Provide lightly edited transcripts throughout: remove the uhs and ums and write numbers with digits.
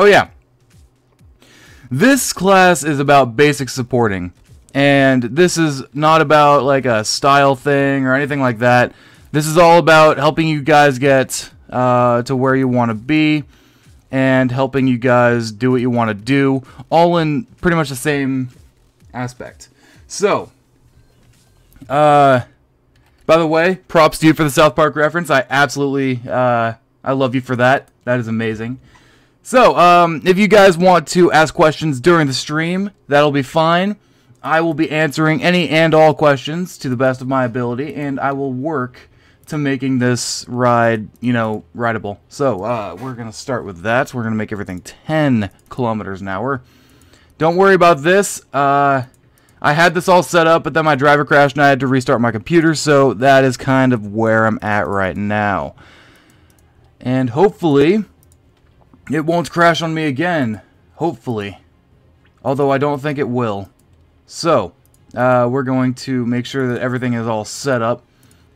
Oh yeah. This class is about basic supporting. And this is not about like a style thing or anything like that. This is all about helping you guys get to where you want to be and helping you guys do what you want to do, all in pretty much the same aspect. So, by the way, props to you for the South Park reference. I absolutely, I love you for that. That is amazing. So, if you guys want to ask questions during the stream, that'll be fine. I will be answering any and all questions to the best of my ability, and I will work to making this ride, you know, rideable. So, we're going to start with that. We're going to make everything 10 kilometers an hour. Don't worry about this. I had this all set up, but then my driver crashed and I had to restart my computer, so that is kind of where I'm at right now. And hopefully, it won't crash on me again. Hopefully. Although I don't think it will. So, we're going to make sure that everything is all set up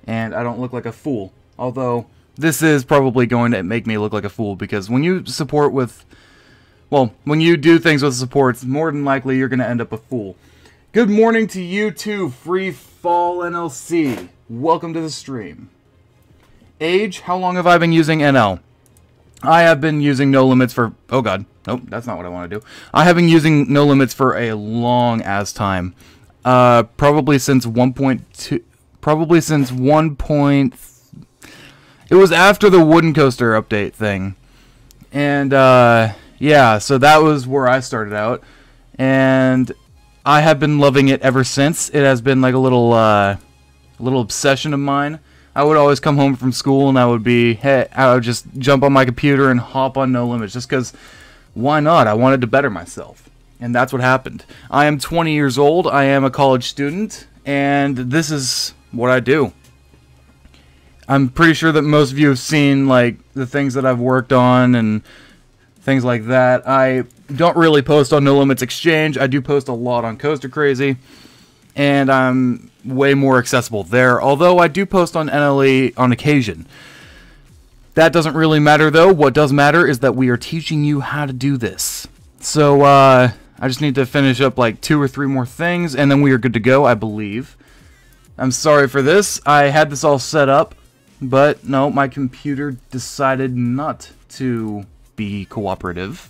and I don't look like a fool. Although, this is probably going to make me look like a fool because when you support with, well, when you do things with supports, more than likely you're going to end up a fool. Good morning to you too, Free Fall NLC. Welcome to the stream. Age, how long have I been using NL? I have been using No Limits for, oh god, nope, that's not what I want to do. I have been using No Limits for a long ass time. Probably since 1.2, probably since 1. It was after the wooden coaster update thing. And, yeah, so that was where I started out. And I have been loving it ever since. It has been like a little obsession of mine. I would always come home from school and I would just jump on my computer and hop on No Limits just because, why not? I wanted to better myself. And that's what happened. I am 20 years old, I am a college student, and this is what I do. I'm pretty sure that most of you have seen like the things that I've worked on and things like that. I don't really post on No Limits Exchange. I do post a lot on Coaster Crazy, and I'm way more accessible there, although I do post on NLE on occasion. That doesn't really matter though. What does matter is that we are teaching you how to do this. So I just need to finish up like 2 or 3 more things and then we are good to go, I believe. I'm sorry for this. I had this all set up, but no, my computer decided not to be cooperative.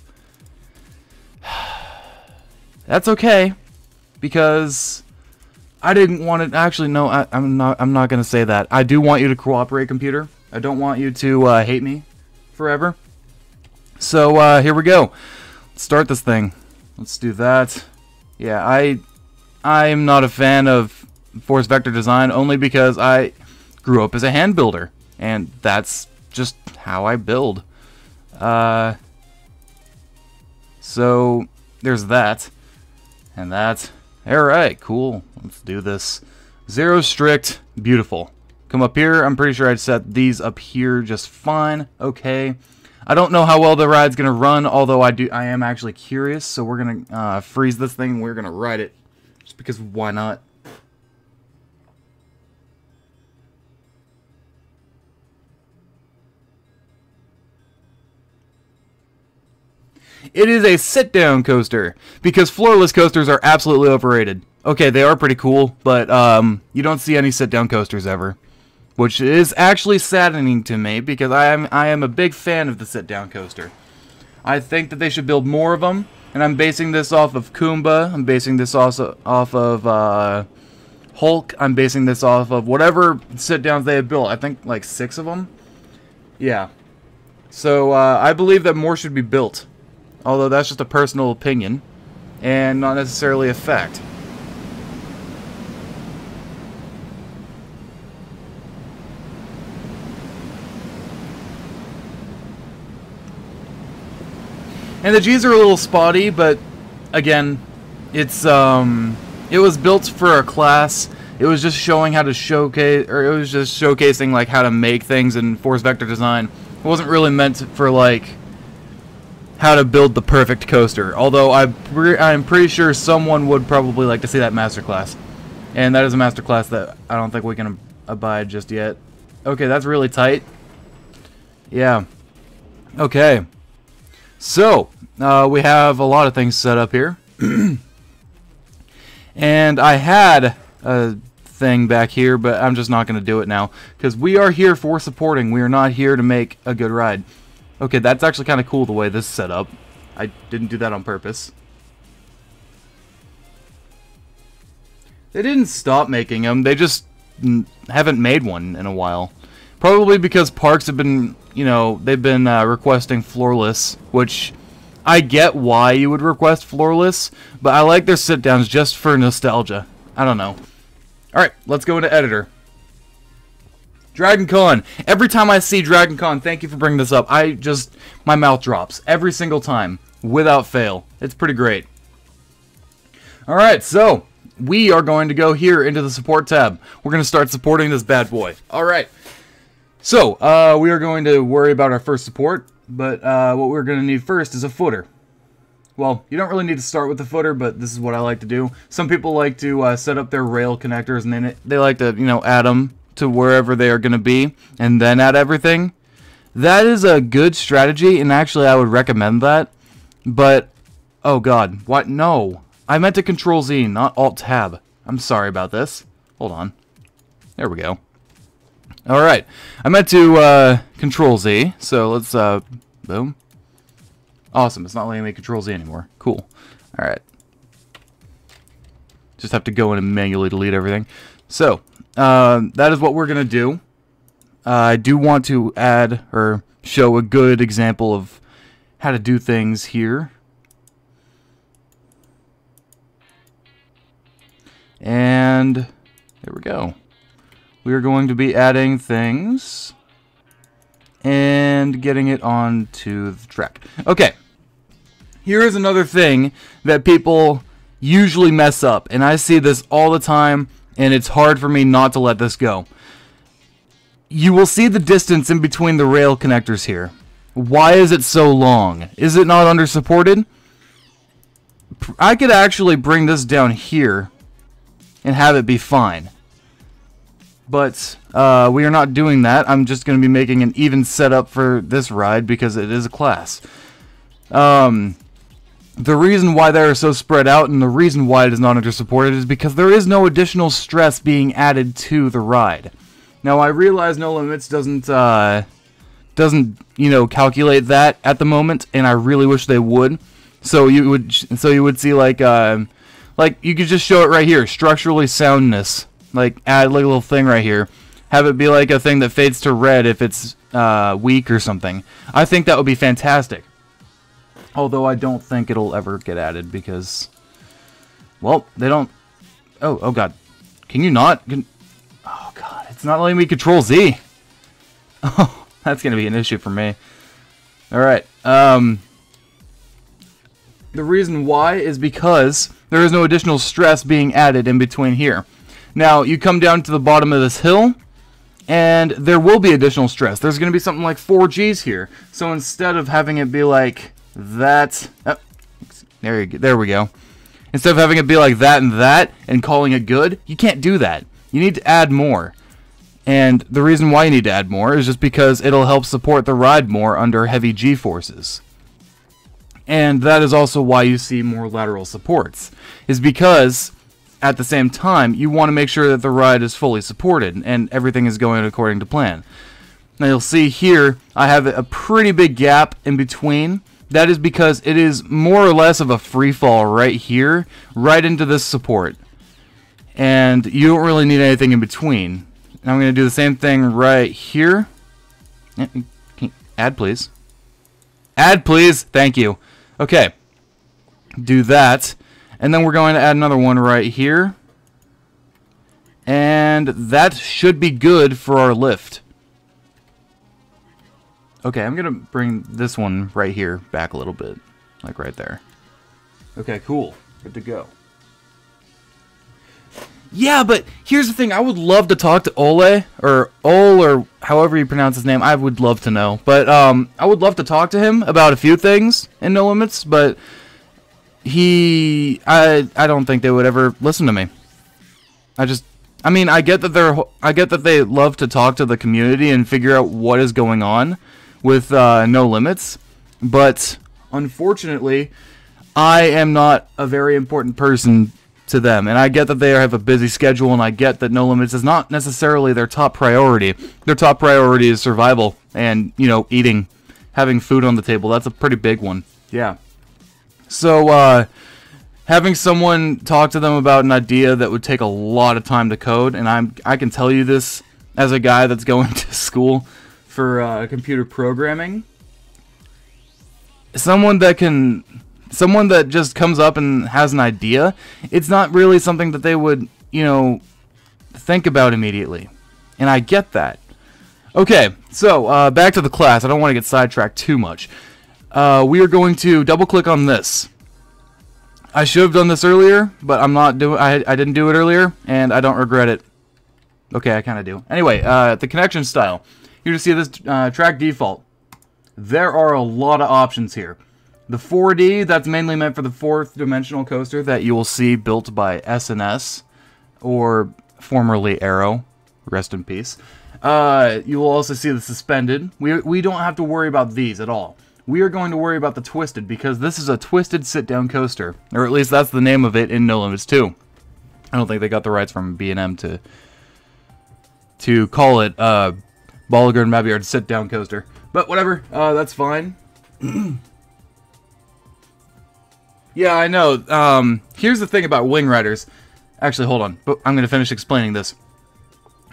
That's okay, because I didn't want it. Actually, no, I'm not gonna say that. I do want you to cooperate, computer. I don't want you to hate me forever. So here we go. Let's start this thing. Let's do that. Yeah, I'm not a fan of force vector design only because I grew up as a hand builder, and that's just how I build. So there's that and that. Alright, cool. Let's do this. 0 strict, beautiful. Come up here. I'm pretty sure I'd set these up here just fine. Okay. I don't know how well the ride's gonna run, although I am actually curious, so we're gonna freeze this thing and we're gonna ride it. Just because why not? It is a sit-down coaster, because floorless coasters are absolutely overrated. Okay, they are pretty cool, but you don't see any sit-down coasters ever. Which is actually saddening to me, because I am a big fan of the sit-down coaster. I think that they should build more of them, and I'm basing this off of Kumba, I'm basing this also off of Hulk, I'm basing this off of whatever sit-downs they have built. I think like 6 of them? Yeah. So I believe that more should be built. Although that's just a personal opinion, and not necessarily a fact. And the G's are a little spotty, but again, it's it was built for a class. It was just showing how to showcase, or it was just showcasing like how to make things in force vector design. It wasn't really meant for like how to build the perfect coaster. Although I'm pretty sure someone would probably like to see that masterclass, and that is a masterclass that I don't think we can abide just yet. Okay, that's really tight. Yeah. Okay. So, we have a lot of things set up here. And I had a thing back here, but I'm just not going to do it now. Because we are here for supporting. We are not here to make a good ride. Okay, that's actually kind of cool the way this is set up. I didn't do that on purpose. They didn't stop making them. They just haven't made one in a while. Probably because parks have been, you know, they've been requesting floorless, which I get why you would request floorless, but I like their sit-downs just for nostalgia. I don't know. Alright, let's go into editor. Dragon Con. Every time I see Dragon Con, thank you for bringing this up, my mouth drops. Every single time. Without fail. It's pretty great. Alright, so we are going to go here into the support tab. We're going to start supporting this bad boy. Alright. So, we are going to worry about our first support, but what we're going to need first is a footer. Well, you don't really need to start with the footer, but this is what I like to do. Some people like to set up their rail connectors, and then they like to, you know, add them to wherever they are going to be, and then add everything. That is a good strategy, and actually I would recommend that. But, oh god, what? No. I meant to Control Z, not Alt Tab. I'm sorry about this. Hold on. There we go. Alright. I meant to Control Z, so let's, boom. Awesome, it's not letting me Control Z anymore. Cool. Alright. Just have to go in and manually delete everything. So, that is what we're going to do. I do want to add, or show a good example of how to do things here. And there we go. We are going to be adding things and getting it onto the track. Okay. Here is another thing that people usually mess up, and I see this all the time, and it's hard for me not to let this go. You will see the distance in between the rail connectors here. Why is it so long? Is it not under supported? I could actually bring this down here and have it be fine. But we are not doing that. I'm just going to be making an even setup for this ride because it is a class. The reason why they are so spread out and the reason why it is not under supported is because there is no additional stress being added to the ride. Now I realize No Limits doesn't you know, calculate that at the moment, and I really wish they would. So you would see like you could just show it right here, structurally soundness. Like add like a little thing right here. Have it be like a thing that fades to red if it's weak or something. I think that would be fantastic. Although I don't think it'll ever get added because, well, they don't. Oh god, can you not? Oh god, it's not letting me Control Z. Oh, that's gonna be an issue for me. All right. The reason why is because there is no additional stress being added in between here. Now you come down to the bottom of this hill, and there will be additional stress. There's gonna be something like 4 Gs here. So instead of having it be like that, oh, there we go. Instead of having it be like that and calling it good, you can't do that. You need to add more. And the reason why you need to add more is just because it'll help support the ride more under heavy G-forces. And that is also why you see more lateral supports, is because at the same time you want to make sure that the ride is fully supported and everything is going according to plan. Now you'll see here I have a pretty big gap in between. That is because it is more or less of a free fall right here, right into this support. And you don't really need anything in between. And I'm going to do the same thing right here. Add, please. Add, please. Thank you. Okay. Do that. And then we're going to add another one right here. And that should be good for our lift. Okay, I'm going to bring this one right here back a little bit. Like right there. Okay, cool. Good to go. Yeah, but here's the thing. I would love to talk to Ole, or however you pronounce his name. I would love to know. But I would love to talk to him about a few things in No Limits, but I don't think they would ever listen to me. I mean, I get that they love to talk to the community and figure out what is going on with No Limits, but unfortunately, I am not a very important person to them, and I get that they have a busy schedule, and I get that No Limits is not necessarily their top priority. Their top priority is survival and, you know, eating, having food on the table. That's a pretty big one. Yeah. So, having someone talk to them about an idea that would take a lot of time to code, and I can tell you this as a guy that's going to school for computer programming. Someone that just comes up and has an idea, it's not really something that they would, you know, think about immediately. And I get that. Okay, so back to the class. I don't want to get sidetracked too much. We are going to double click on this. I should have done this earlier, but I'm not doing. I didn't do it earlier, and I don't regret it. Okay, I kind of do. Anyway, the connection style. You just see this track default. There are a lot of options here. The 4D, that's mainly meant for the fourth dimensional coaster that you will see built by SNS, or formerly Arrow. Rest in peace. You will also see the suspended. We don't have to worry about these at all. We are going to worry about the twisted, because this is a twisted sit-down coaster. Or at least that's the name of it in No Limits 2. I don't think they got the rights from B&M to call it Bolliger and Mabillard sit-down coaster. But whatever, that's fine. Yeah, I know. Here's the thing about Wing Riders. Actually, hold on. I'm going to finish explaining this.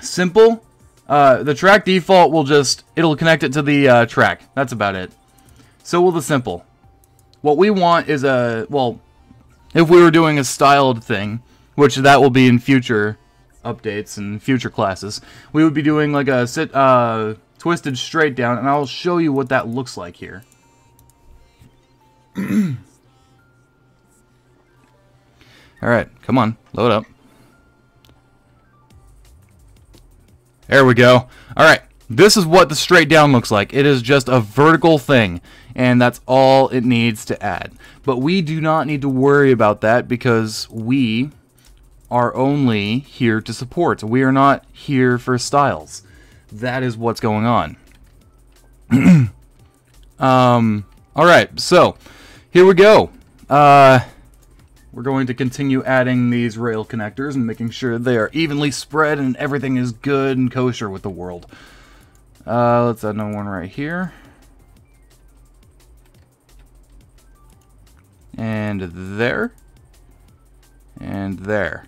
Simple. The track default will it'll connect it to the track. That's about it. So will the simple. What we want is well, if we were doing a styled thing, which that will be in future updates and future classes, we would be doing like a twisted straight down, and I'll show you what that looks like here. Alright, come on, load up. There we go. Alright, this is what the straight down looks like. It is just a vertical thing, and that's all it needs to add. But we do not need to worry about that, because we are only here to support. We are not here for styles. That is what's going on. Alright, so here we go. We're going to continue adding these rail connectors and making sure they are evenly spread and everything is good and kosher with the world. Let's add another one right here. And there. And there.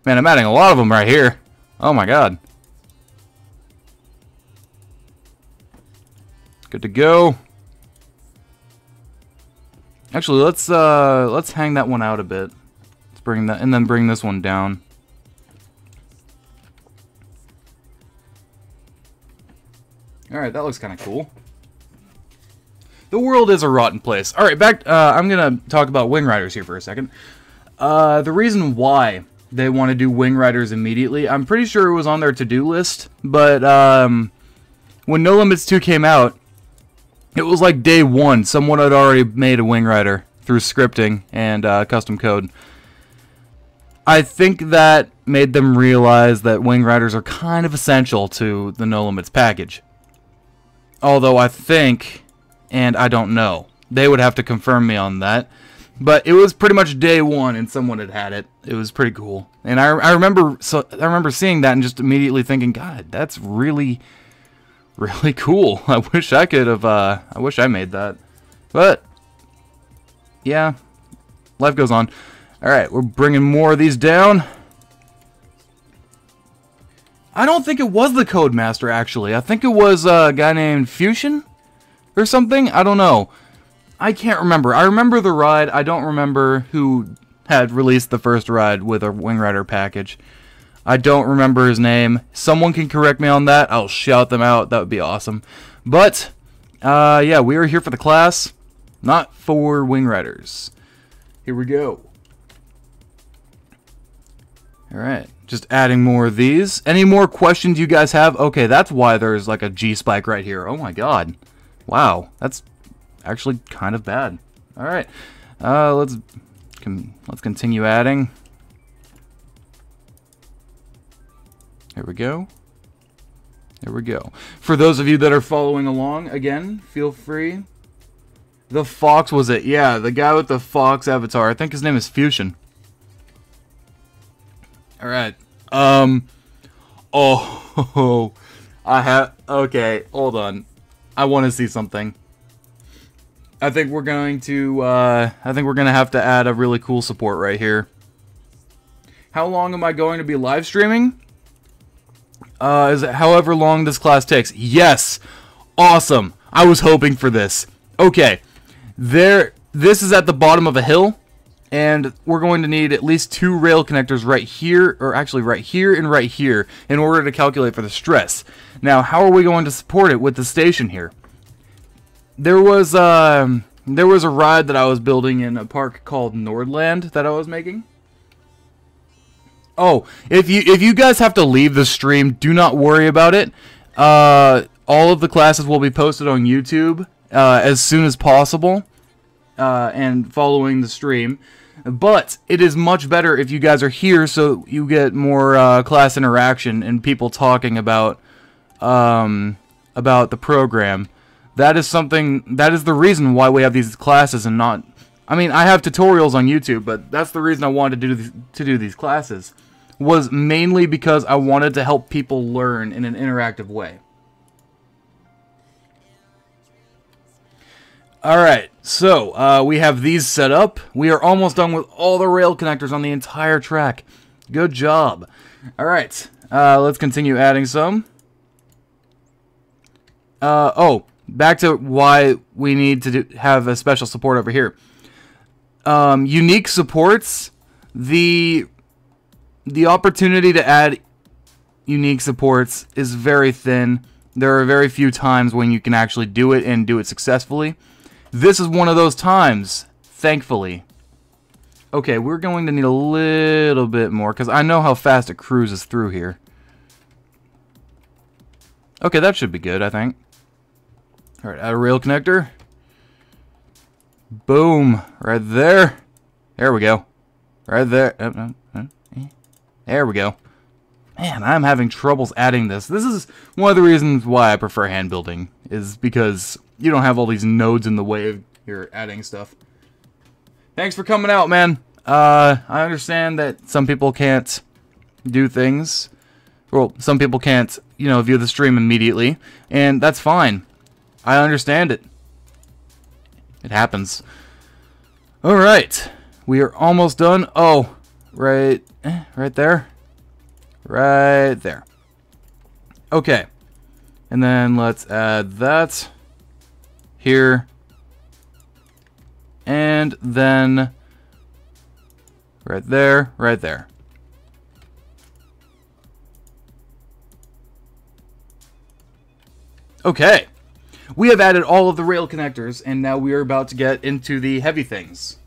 Man, I'm adding a lot of them right here. Oh my god. Good to go. Actually, let's hang that one out a bit. Let's bring that, and then bring this one down. Alright, that looks kind of cool. The world is a rotten place. Alright, back, I'm gonna talk about Wing Riders here for a second. The reason why they want to do Wing Riders immediately, I'm pretty sure it was on their to-do list, but, when No Limits 2 came out, it was like day one. Someone had already made a Wing Rider through scripting and custom code. I think that made them realize that Wing Riders are kind of essential to the No Limits package. Although I think, and I don't know, they would have to confirm me on that, but it was pretty much day one and someone had it. It was pretty cool. And I remember seeing that and just immediately thinking, God, that's really cool. I wish I could have, I wish I made that. But, yeah, life goes on. Alright, we're bringing more of these down. I don't think it was the Codemaster, actually. I think it was a guy named Fusion or something. I don't know. I can't remember. I remember the ride. I don't remember who had released the first ride with a Wing Rider package. I don't remember his name. Someone can correct me on that. I'll shout them out. That would be awesome. But, yeah, we are here for the class, not for Wing Riders. Here we go. Alright, just adding more of these. Any more questions you guys have? Okay, that's why there's like a G-spike right here. Oh my god. Wow, that's actually kind of bad. Alright, let's continue adding. There we go. There we go. For those of you that are following along, again, feel free The fox was it? Yeah, the guy with the fox avatar. I think his name is Fusion. All right. Oh, okay, hold on. I want to see something. I think we're going to have to add a really cool support right here. How long am I going to be live streaming? Is it however long this class takes? Yes! Awesome! I was hoping for this. Okay. This is at the bottom of a hill. And we're going to need at least 2 rail connectors right here, or actually right here and right here, in order to calculate for the stress. Now, how are we going to support it with the station here? There was a ride that I was building in a park called Nordland that I was making. Oh, if you guys have to leave the stream, do not worry about it. All of the classes will be posted on YouTube as soon as possible, and following the stream. But it is much better if you guys are here, so you get more class interaction and people talking about the program. That is the reason why we have these classes and not. I mean, I have tutorials on YouTube, but that's the reason I wanted to do these classes. Was mainly because I wanted to help people learn in an interactive way. Alright, so we have these set up. We are almost done with all the rail connectors on the entire track. Good job. Alright, let's continue adding some. Oh, back to why we need to have a special support over here. Unique supports, the opportunity to add unique supports is very thin. There are very few times when you can actually do it and do it successfully. This is one of those times, thankfully. Okay, we're going to need a little bit more, because I know how fast it cruises through here. Okay, that should be good, I think. Alright, add a rail connector. Boom, right there. There we go. Right there. There we go. Man, I'm having troubles adding this. This is one of the reasons why I prefer hand building, is because you don't have all these nodes in the way of your adding stuff. Thanks for coming out, man. I understand that some people can't do things. Well, some people can't, view the stream immediately, and that's fine. I understand it. It happens. Alright. We are almost done. Oh, right there. Right there. Okay. And then let's add that here. And then right there, right there. Okay. We have added all of the rail connectors, and now we are about to get into the heavy things.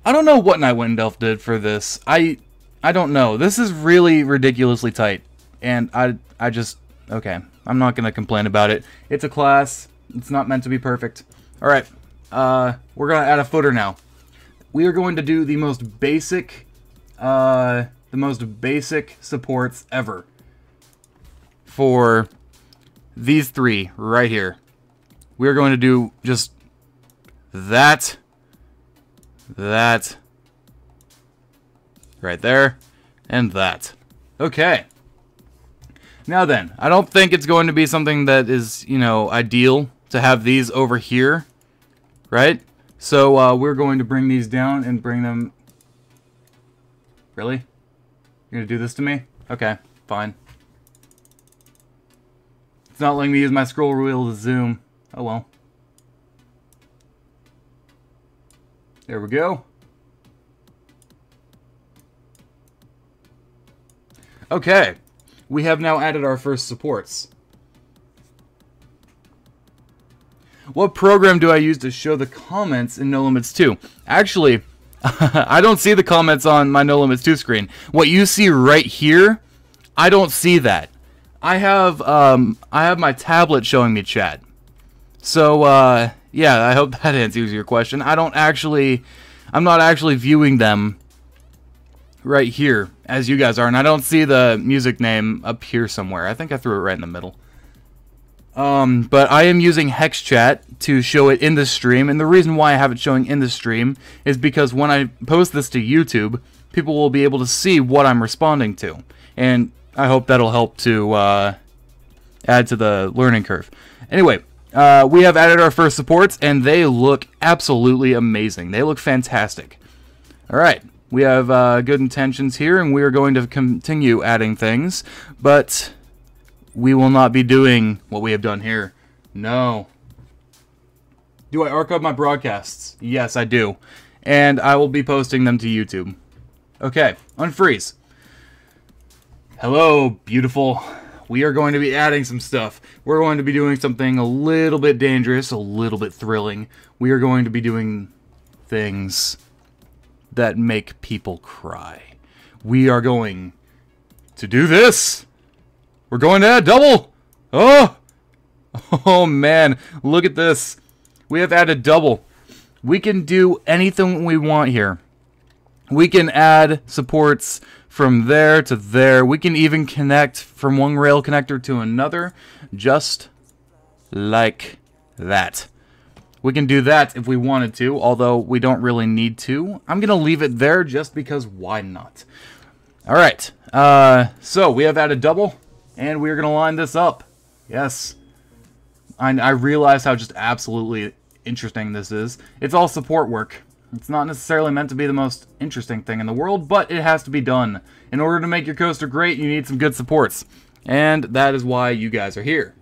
I don't know what Night Wind Elf did for this. I don't know. This is really ridiculously tight. And I just... Okay. I'm not going to complain about it. It's a class. It's not meant to be perfect. Alright. We're going to add a footer now. We are going to do the most basic... supports ever. For these three right here. We're going to do just that... That. Right there. And that. Okay. Now then, I don't think it's going to be something that is, ideal to have these over here. Right? So, we're going to bring these down and bring them... Really? You're going to do this to me? Okay, fine. It's not letting me use my scroll wheel to zoom. Oh well. There we go. Okay. We have now added our first supports. What program do I use to show the comments in No Limits 2? Actually, I don't see the comments on my No Limits 2 screen. What you see right here, I don't see that. I have my tablet showing me chat. So, yeah, I hope that answers your question. I'm not actually viewing them right here, as you guys are, and I don't see the music name up here somewhere. I think I threw it right in the middle. But I am using hex chat to show it in the stream, and the reason why I have it showing in the stream is because when I post this to YouTube, people will be able to see what I'm responding to, and I hope that'll help to add to the learning curve. Anyway, we have added our first supports, and they look absolutely amazing. They look fantastic. Alright, we have good intentions here, and we are going to continue adding things, but we will not be doing what we have done here. No. Do I archive my broadcasts? Yes, I do. And I will be posting them to YouTube. Okay, unfreeze. Hello, beautiful. We are going to be adding some stuff. We're going to be doing something a little bit dangerous, a little bit thrilling. We are going to be doing things that make people cry. We are going to do this. We're going to add double. Oh man, look at this. We have added double. We can do anything we want here. We can add supports from there to there. We can even connect from one rail connector to another, just like that. We can do that if we wanted to, although we don't really need to. I'm going to leave it there just because why not? Alright, so we have added double, and we're going to line this up. Yes. I realize how just absolutely interesting this is. It's all support work. It's not necessarily meant to be the most interesting thing in the world, but it has to be done. In order to make your coaster great, you need some good supports. And that is why you guys are here.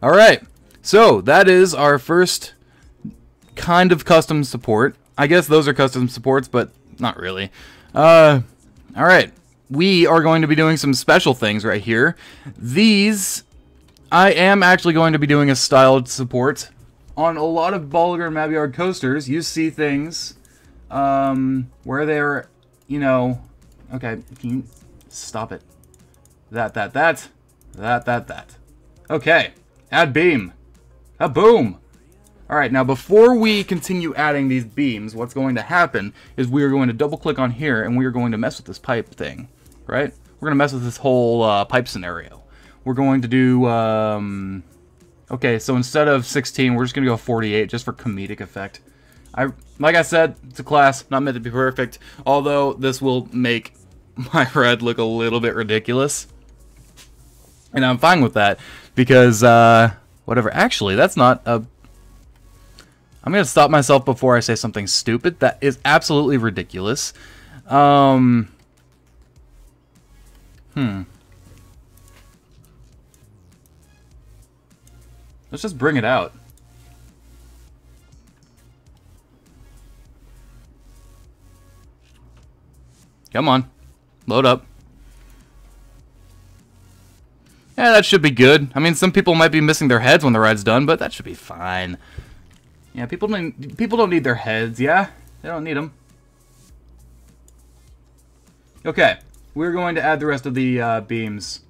Alright, so that is our first kind of custom support. I guess those are custom supports, but not really. Alright, we are going to be doing some special things right here. These, I am actually going to be doing a styled support. On a lot of Bolliger and Mabyard coasters, you see things where they're, you know, okay, can you stop it? That. Okay, add beam. A boom. Alright, now before we continue adding these beams, what's going to happen is we are going to double click on here and we are going to mess with this pipe thing, right? We're going to mess with this whole pipe scenario. We're going to do, okay, so instead of 16, we're just going to go 48 just for comedic effect. Like I said, it's a class, not meant to be perfect, although this will make my red look a little bit ridiculous. And I'm fine with that because, whatever. Actually, that's not a... I'm going to stop myself before I say something stupid. That is absolutely ridiculous. Let's just bring it out. Come on. Load up. Yeah, that should be good. I mean, some people might be missing their heads when the ride's done, but that should be fine. Yeah, people don't need their heads, yeah? They don't need them. Okay, we're going to add the rest of the beams.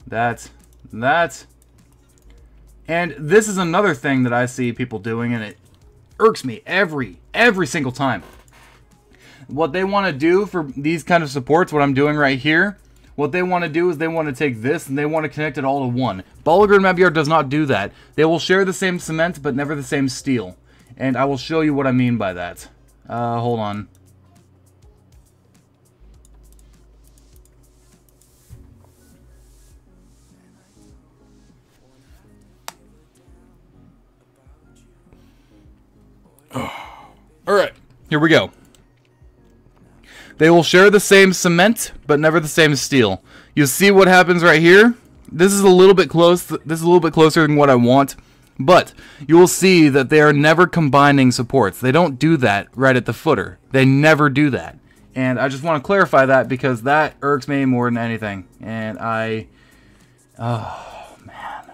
That. And this is another thing that I see people doing, and it irks me every single time. What they want to do for these kind of supports, what I'm doing right here, what they want to do is they want to take this and they want to connect it all to one. Bolliger and Mabyard does not do that. They will share the same cement, but never the same steel. And I will show you what I mean by that. Hold on. Alright, here we go. They will share the same cement, but never the same steel. You see what happens right here? This is a little bit close. This is a little bit closer than what I want. But you will see that they are never combining supports. They don't do that right at the footer. They never do that. And I just want to clarify that because that irks me more than anything. And oh, man.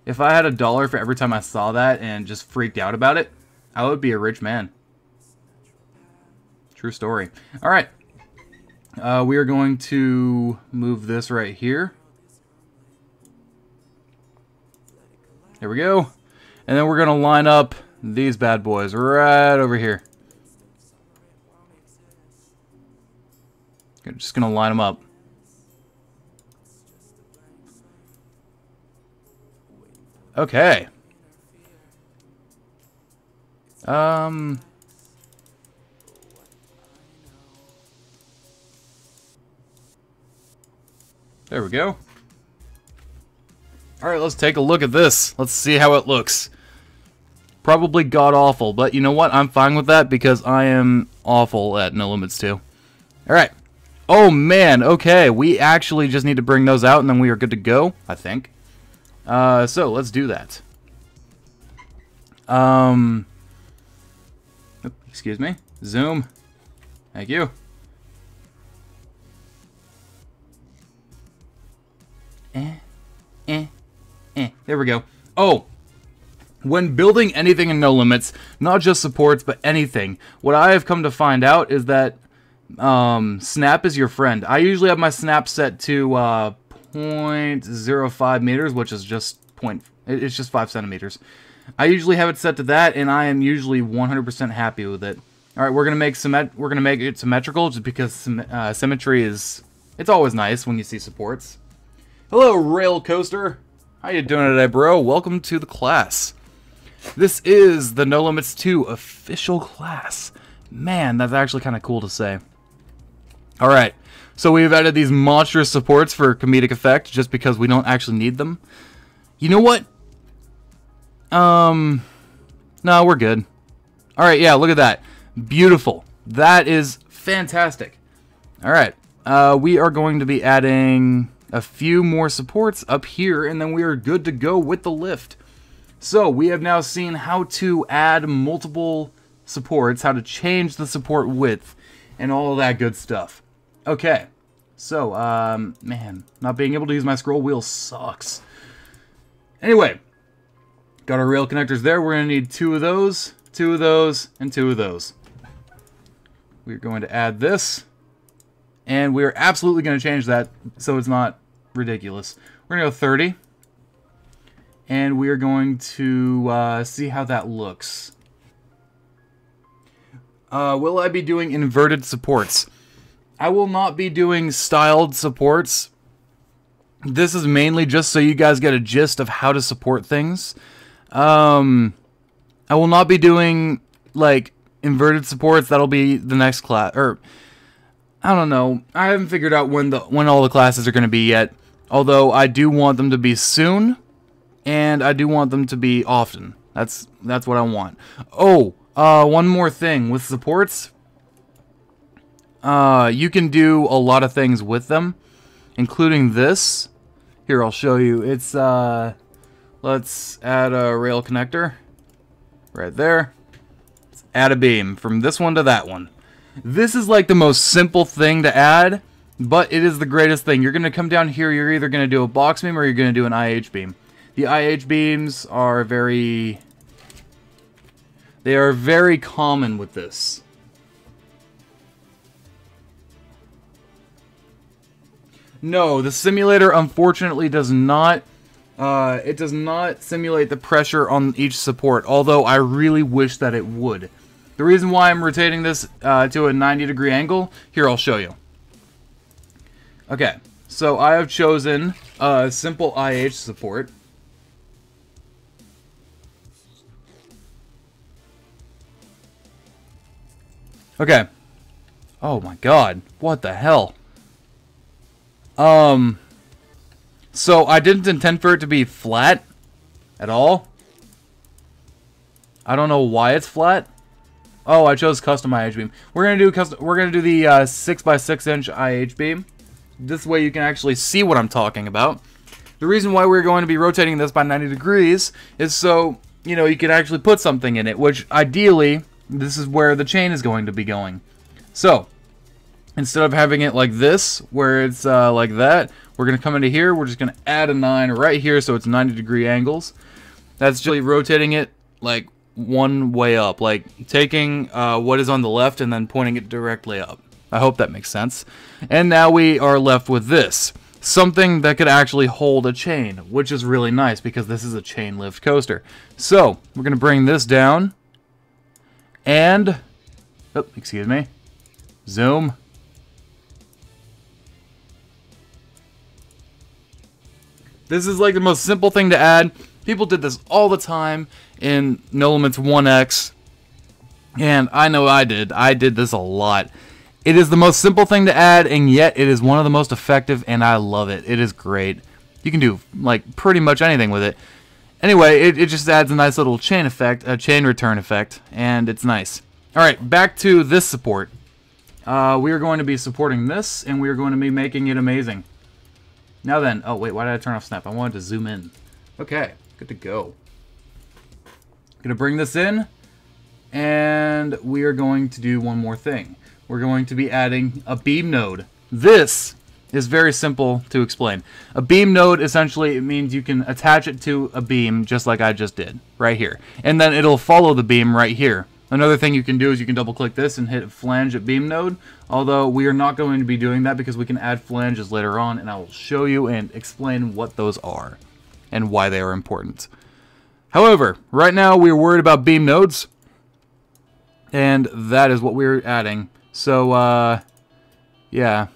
If I had $1 for every time I saw that and just freaked out about it, I would be a rich man. True story. Alright. We are going to move this right here. There we go. And then we're going to line up these bad boys right over here. I'm just gonna line them up. Okay. There we go. Alright, let's take a look at this. Let's see how it looks. Probably god-awful, but you know what? I'm fine with that because I am awful at No Limits 2. Alright. Oh, man. Okay, we actually just need to bring those out and then we are good to go, I think. So, let's do that. Excuse me. Zoom. Thank you. There we go. Oh, when building anything in No Limits, not just supports, but anything, what I have come to find out is that snap is your friend. I usually have my snap set to 0.05 meters, which is just it's just 5 centimeters. I usually have it set to that, and I am usually 100% happy with it. All right, we're gonna make it symmetrical, just because symmetry is always nice when you see supports. Hello, Rail Coaster. How you doing today, bro? Welcome to the class. This is the No Limits 2 official class. Man, that's actually kind of cool to say. All right, so we've added these monstrous supports for comedic effect, just because we don't actually need them. You know what? No, we're good. All right, yeah, look at that. Beautiful. That is fantastic. All right, we are going to be adding a few more supports up here, and then we are good to go with the lift. So we have now seen how to add multiple supports, how to change the support width, and all of that good stuff. Okay, so, man, not being able to use my scroll wheel sucks. Anyway, got our rail connectors there. We're going to need 2 of those, 2 of those, and 2 of those. We're going to add this, and we are absolutely going to change that so it's not ridiculous. We're going to go 30, and we are going to see how that looks. Will I be doing inverted supports? I will not be doing styled supports. This is mainly just so you guys get a gist of how to support things. I will not be doing, like, inverted supports. That'll be the next class, or I don't know. I haven't figured out when all the classes are going to be yet. Although I do want them to be soon, and I do want them to be often. That's what I want. Oh, one more thing with supports. You can do a lot of things with them, including this. Here, I'll show you. It's let's add a rail connector right there. Let's add a beam from this one to that one. This is like the most simple thing to add, but it is the greatest thing. You're going to come down here, you're either going to do a box beam or you're going to do an IH beam. The IH beams are very common with this. No, the simulator unfortunately does not it does not simulate the pressure on each support, although I really wish that it would. The reason why I'm rotating this to a 90-degree angle, here, I'll show you. Okay, so I have chosen a simple IH support. Okay. Oh my god, what the hell? So I didn't intend for it to be flat at all. I don't know why it's flat. Oh, I chose custom IH beam. We're gonna do the 6x6 inch IH beam. This way you can actually see what I'm talking about. The reason why we're going to be rotating this by 90 degrees is so, you know, you can actually put something in it, which ideally this is where the chain is going to be going. So instead of having it like this, where it's like that, we're going to come into here. We're just going to add a 9 right here so it's 90-degree angles. That's just rotating it like one way up, like taking what is on the left and then pointing it directly up. I hope that makes sense. And now we are left with this. Something that could actually hold a chain, which is really nice because this is a chain lift coaster. So we're going to bring this down and, oh, excuse me, zoom. This is like the most simple thing to add. People did this all the time in No Limits 1X. And I know I did. I did this a lot. It is the most simple thing to add, and yet it is one of the most effective, and I love it. It is great. You can do like pretty much anything with it. Anyway, it just adds a nice little chain effect, a chain return effect, and it's nice. Alright, back to this support. We are going to be supporting this, and we are going to be making it amazing. Now then, oh wait, why did I turn off snap? I wanted to zoom in. Okay, good to go. Gonna bring this in, and we are going to do one more thing. We're going to be adding a beam node. This is very simple to explain. A beam node, essentially, it means you can attach it to a beam just like I just did, right here. And then it'll follow the beam right here. Another thing you can do is you can double click this and hit flange at beam node, although we are not going to be doing that because we can add flanges later on, and I will show you and explain what those are and why they are important. However, right now we're worried about beam nodes, and that is what we're adding. So, yeah.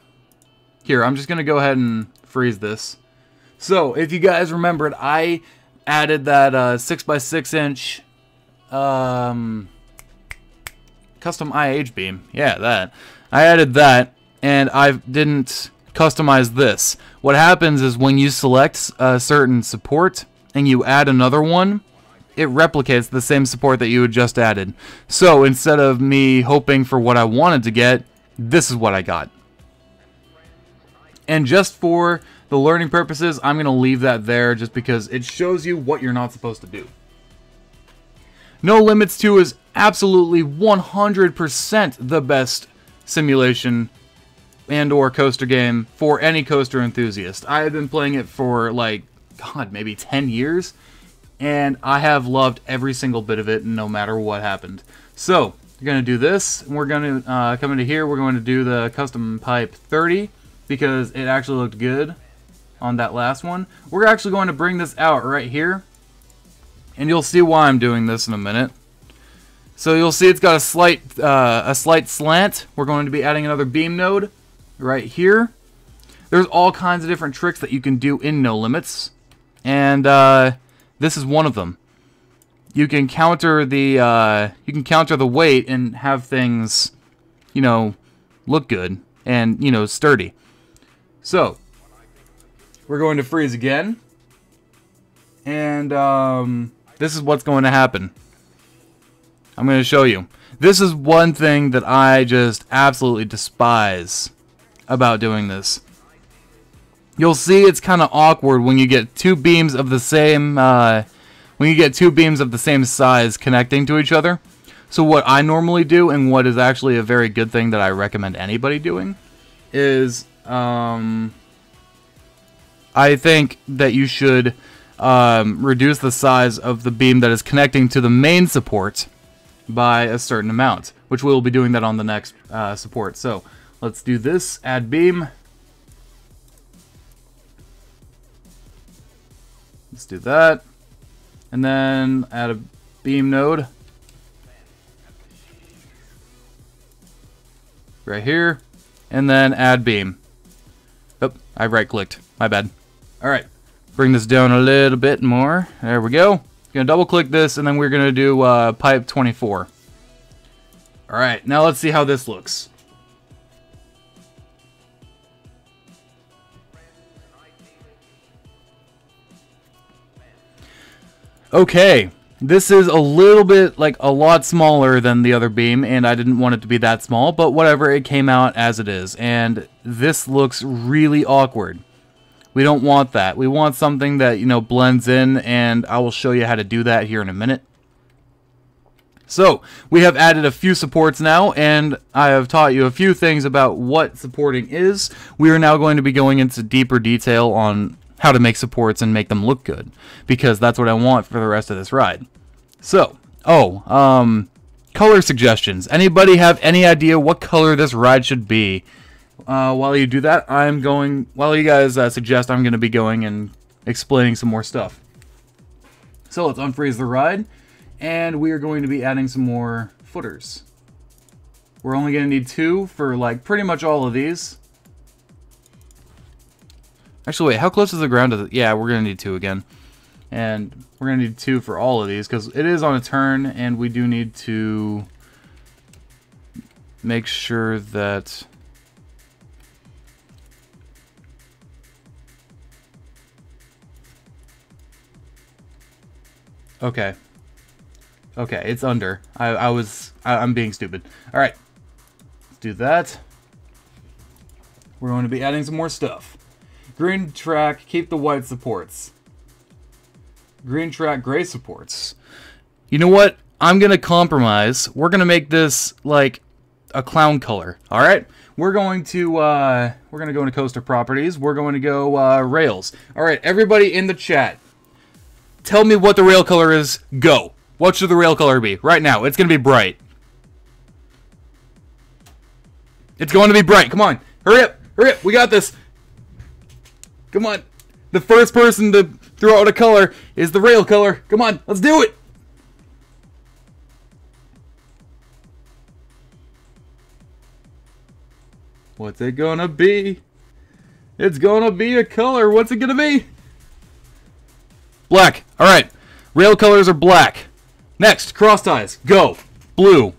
Here, I'm just going to go ahead and freeze this. So, if you guys remembered, I added that 6x6 inch custom IH beam. Yeah, that. I added that, and I didn't customize this. What happens is when you select a certain support and you add another one, it replicates the same support that you had just added. So instead of me hoping for what I wanted to get, this is what I got. And just for the learning purposes, I'm going to leave that there just because it shows you what you're not supposed to do. No Limits 2 is absolutely 100% the best simulation and or coaster game for any coaster enthusiast. I have been playing it for like, God, maybe 10 years. And I have loved every single bit of it, no matter what happened. So, you're going to do this. And we're going to come into here. We're going to do the custom pipe 30 because it actually looked good on that last one. We're actually going to bring this out right here. And you'll see why I'm doing this in a minute. So you'll see it's got a slight slant. We're going to be adding another beam node right here. There's all kinds of different tricks that you can do in No Limits. And this is one of them. You can counter the weight and have things, you know, look good and, you know, sturdy. So we're going to freeze again, and this is what's going to happen. I'm going to show you. This is one thing that I just absolutely despise about doing this. You'll see it's kind of awkward when you get two beams of the same size connecting to each other. So what I normally do, and what is actually a very good thing that I recommend anybody doing, is I think that you should reduce the size of the beam that is connecting to the main support by a certain amount, which we'll be doing that on the next support. So let's do this, add beam. Let's do that. And then add a beam node. Right here. And then add beam. Oh, I right-clicked. My bad. Alright. Bring this down a little bit more. There we go. Gonna double-click this, and then we're gonna do pipe 24. Alright, now let's see how this looks. Okay, this is a little bit, like, a lot smaller than the other beam, and I didn't want it to be that small, but whatever, it came out as it is, and this looks really awkward. We don't want that. We want something that, you know, blends in, and I will show you how to do that here in a minute. So, we have added a few supports now, and I have taught you a few things about what supporting is. We are now going to be going into deeper detail on how to make supports and make them look good, because that's what I want for the rest of this ride. So, color suggestions. Anybody have any idea what color this ride should be? While you do that, while you guys suggest, I'm going to be going and explaining some more stuff. So let's unfreeze the ride, and we are going to be adding some more footers. We're only going to need 2 for like pretty much all of these. Actually, wait, how close is the ground to the... Yeah, we're going to need 2 again. And we're going to need 2 for all of these, because it is on a turn, and we do need to make sure that... Okay. Okay, it's under. I'm being stupid. Alright. Let's do that. We're going to be adding some more stuff. Green track, keep the white supports. Green track, gray supports. You know what? I'm going to compromise. We're going to make this like a clown color. Alright? We're going to go into coaster properties. We're going to go rails. Alright, everybody in the chat. Tell me what the rail color is. Go. What should the rail color be? Right now. It's going to be bright. It's going to be bright. Come on. Hurry up. Hurry up. We got this. Come on. The first person to throw out a color is the rail color. Come on. Let's do it. What's it going to be? It's going to be a color. What's it going to be? Black. Alright. Rail colors are black. Next, cross ties. Go. Blue.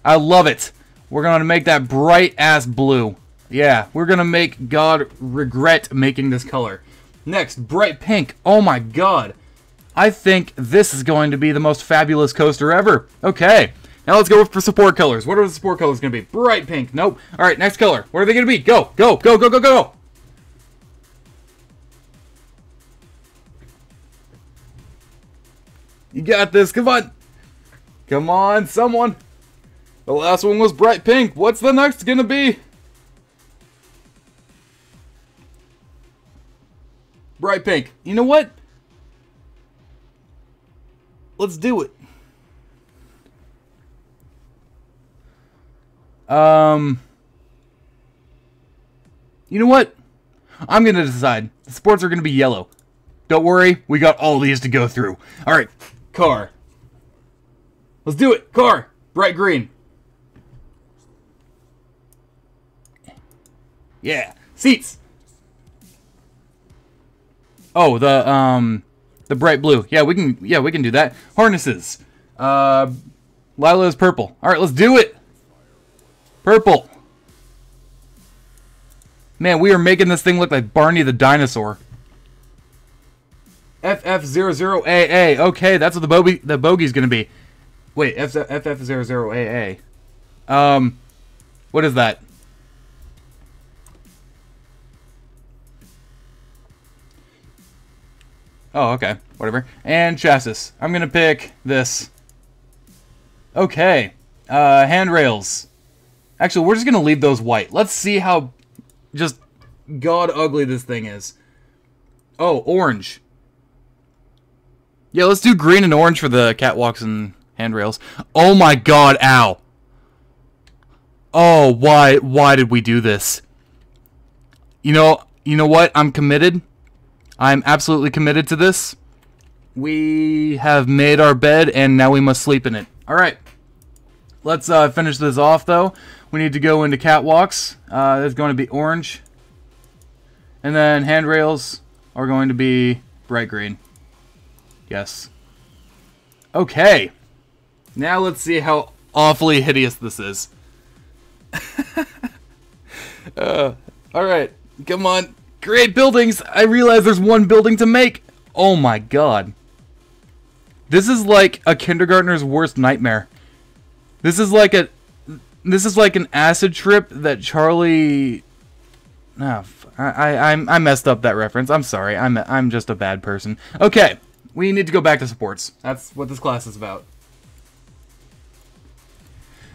I love it. We're going to make that bright-ass blue. Yeah, we're going to make God regret making this color. Next, bright pink. Oh my god. I think this is going to be the most fabulous coaster ever. Okay. Now let's go for support colors. What are the support colors going to be? Bright pink. Nope. Alright, next color. What are they going to be? Go. Go. Go. Go. Go. Go. You got this. Come on. Come on, someone. The last one was bright pink. What's the next gonna be? Bright pink. You know what? Let's do it. You know what? I'm gonna decide. The sports are gonna be yellow. Don't worry, we got all these to go through. Alright, car. Let's do it. Car. Bright green. Yeah. Seats. Oh, the bright blue. Yeah, we can do that. Harnesses. Lila is purple. Alright, let's do it. Purple. Man, we are making this thing look like Barney the dinosaur. FF00AA. Okay, that's what the bogey's gonna be. Wait, FF00AA. What is that? Oh, okay. Whatever. And chassis. I'm gonna pick this. Okay. Handrails. Actually, we're just gonna leave those white. Let's see how just god ugly this thing is. Oh, orange. Yeah, let's do green and orange for the catwalks and handrails. Oh my god, ow. Oh, why did we do this? You know what? I'm committed. I'm absolutely committed to this. We have made our bed and now we must sleep in it. Alright. Let's finish this off though. We need to go into catwalks. There's going to be orange. And then handrails are going to be bright green. Yes. Okay. Now let's see how awfully hideous this is. Alright. Come on. Great buildings. I realize there's one building to make. Oh my god. This is like a kindergartner's worst nightmare. This is like an acid trip that Charlie... Oh, I messed up that reference. I'm sorry. I'm just a bad person. Okay. We need to go back to supports. That's what this class is about.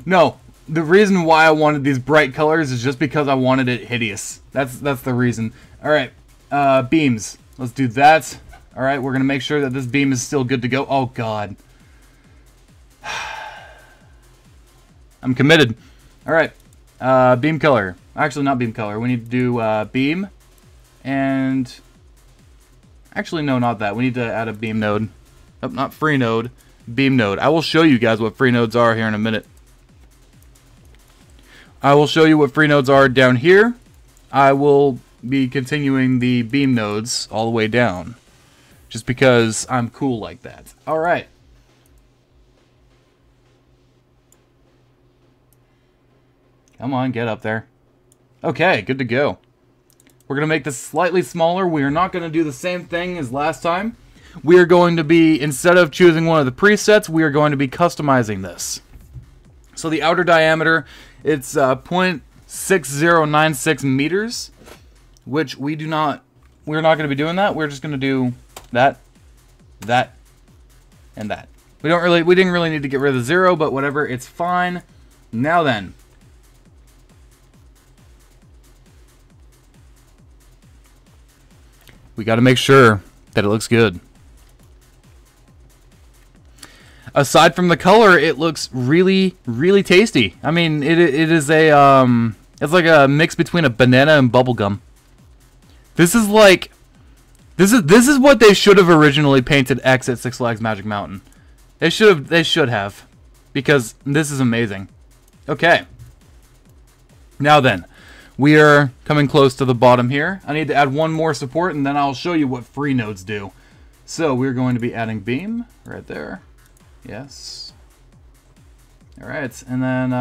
No, the reason why I wanted these bright colors is just because I wanted it hideous. That's the reason. Alright, beams. Let's do that. Alright, we're going to make sure that this beam is still good to go. Oh, God. I'm committed. Alright, beam color. Actually, not beam color. We need to do beam and... Actually, no, not that. We need to add a beam node. Oh, not free node. Beam node. I will show you guys what free nodes are here in a minute. I will show you what free nodes are down here. I will be continuing the beam nodes all the way down. Just because I'm cool like that. Alright. Come on, get up there. Okay, good to go. We're going to make this slightly smaller. We are not going to do the same thing as last time. We are going to be, instead of choosing one of the presets, we are going to be customizing this. So the outer diameter, it's 0.6096 meters, which we're not going to be doing that. We're just going to do that, that, and that. We didn't really need to get rid of the 0, but whatever, it's fine. Now then. We got to make sure that it looks good. Aside from the color, it looks really, really tasty. I mean, it is a it's like a mix between a banana and bubblegum. This is like this is what they should have originally painted X at Six Flags Magic Mountain. They should have because this is amazing. Okay. Now then, we are coming close to the bottom here. I need to add one more support, and then I'll show you what free nodes do. So we're going to be adding beam right there. Yes. All right, and then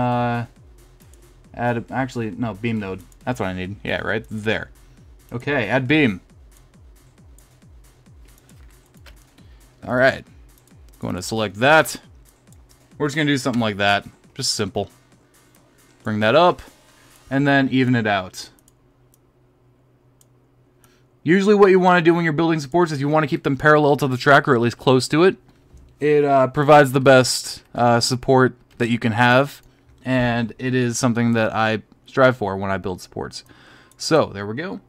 beam node. That's what I need. Yeah, right there. Okay, add beam. All right, going to select that. We're just gonna do something like that, just simple. Bring that up. And then even it out. Usually what you want to do when you're building supports is you want to keep them parallel to the track, or at least close to it. It provides the best support that you can have, and it is something that I strive for when I build supports. So, there we go.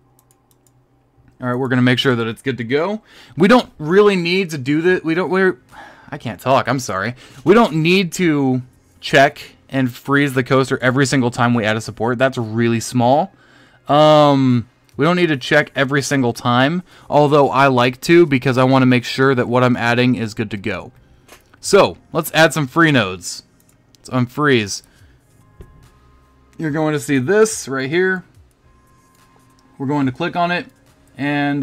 Alright, we're going to make sure that it's good to go. We don't really need to do that. I can't talk, I'm sorry. We don't need to check and freeze the coaster every single time we add a support. That's really small. We don't need to check every single time, although I like to because I want to make sure that what I'm adding is good to go. So, let's add some free nodes. Let's unfreeze. You're going to see this right here. We're going to click on it, and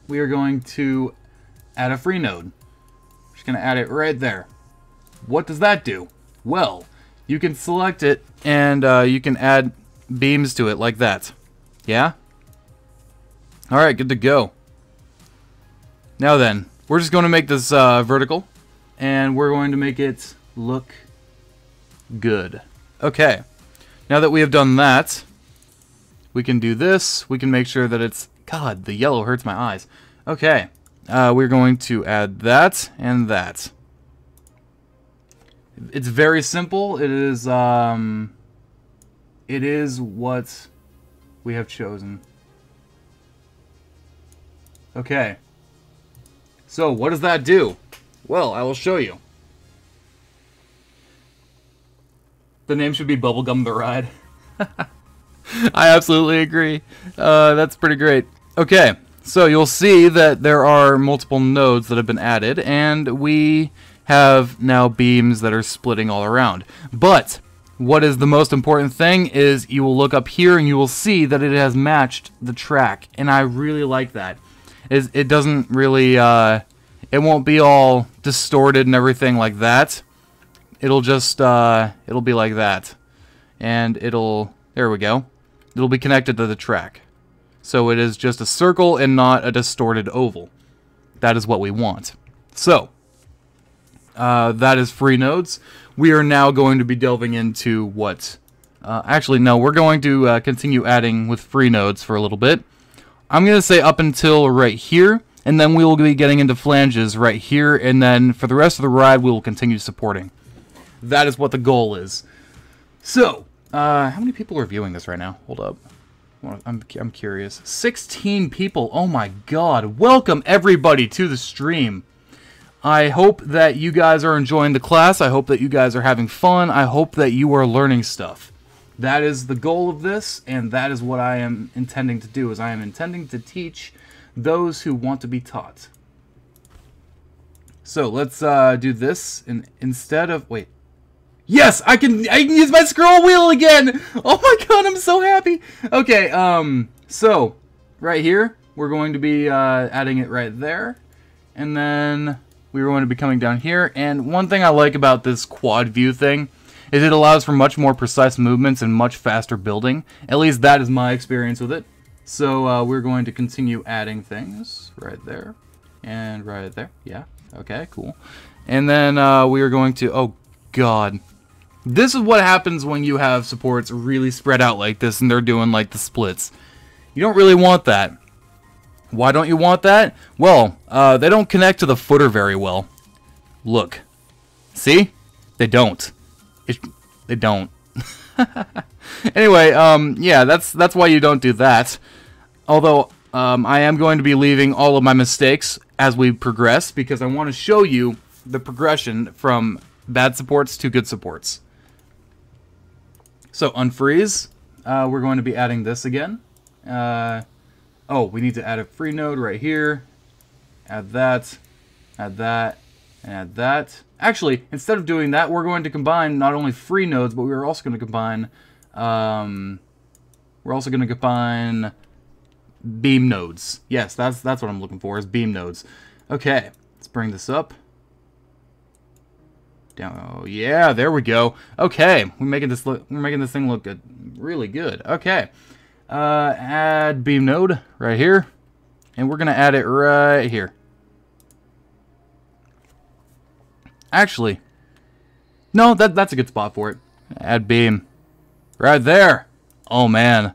we are going to add a free node. Just going to add it right there. What does that do? Well, you can select it, and you can add beams to it like that. Yeah? Alright, good to go. Now then, we're just going to make this vertical, and we're going to make it look good. Okay. Now that we have done that, we can do this. We can make sure that it's... God, the yellow hurts my eyes. Okay. We're going to add that and that. It's very simple. It is what we have chosen. Okay. So, what does that do? Well, I will show you. The name should be Bubblegum the Ride. I absolutely agree. That's pretty great. Okay, so you'll see that there are multiple nodes that have been added, and we have now beams that are splitting all around. But what is the most important thing is you will look up here and you will see that it has matched the track, and I really like that. It doesn't really, it won't be all distorted and everything like that. It'll just, it'll be like that. And there we go. It'll be connected to the track. So it is just a circle and not a distorted oval. That is what we want. So, that is free nodes. We are now going to be delving into what... actually, no, we're going to continue adding with free nodes for a little bit. I'm going to say up until right here, and then we will be getting into flanges right here, and then for the rest of the ride, we will continue supporting. That is what the goal is. So, how many people are viewing this right now? Hold up. I'm curious. 16 people. Oh my god. Welcome everybody to the stream. I hope that you guys are enjoying the class. I hope that you guys are having fun. I hope that you are learning stuff. That is the goal of this, and that is what I am intending to do, is I am intending to teach those who want to be taught. So, let's do this, and instead of... Wait. Yes! I can use my scroll wheel again! Oh my god, I'm so happy! Okay, So, right here, we're going to be adding it right there. And then we're going to be coming down here. And one thing I like about this quad view thing is it allows for much more precise movements and much faster building. At least that is my experience with it. So we're going to continue adding things right there. And right there. Yeah. Okay, cool. And then we are going to... Oh, God. This is what happens when you have supports really spread out like this and they're doing like the splits. You don't really want that. Why don't you want that? Well, they don't connect to the footer very well. Look. See? They don't. They don't. Anyway, yeah, that's why you don't do that. Although, I am going to be leaving all of my mistakes as we progress, because I want to show you the progression from bad supports to good supports. So, unfreeze. We're going to be adding this again. Oh, we need to add a free node right here. Add that, and add that. Actually, instead of doing that, we're going to combine not only free nodes, but we're also going to combine, beam nodes. Yes, that's what I'm looking for, is beam nodes. Okay, let's bring this up. Down. Oh yeah, there we go. Okay, we're making this thing look good, really good. Okay, add beam node right here, and we're gonna add it right here. Actually, no, that's a good spot for it. Add beam right there. Oh man.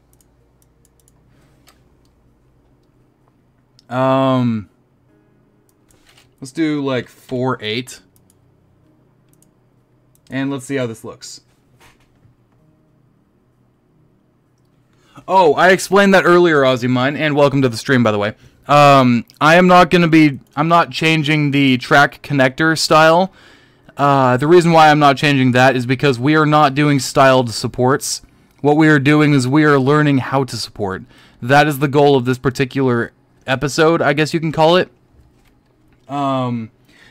Let's do like 4, 8. And let's see how this looks. Oh, I explained that earlier, Aussie Mine, and welcome to the stream, by the way. I'm not changing the track connector style. The reason why I'm not changing that is because we are not doing styled supports. What we are doing is we are learning how to support. That is the goal of this particular episode, I guess you can call it.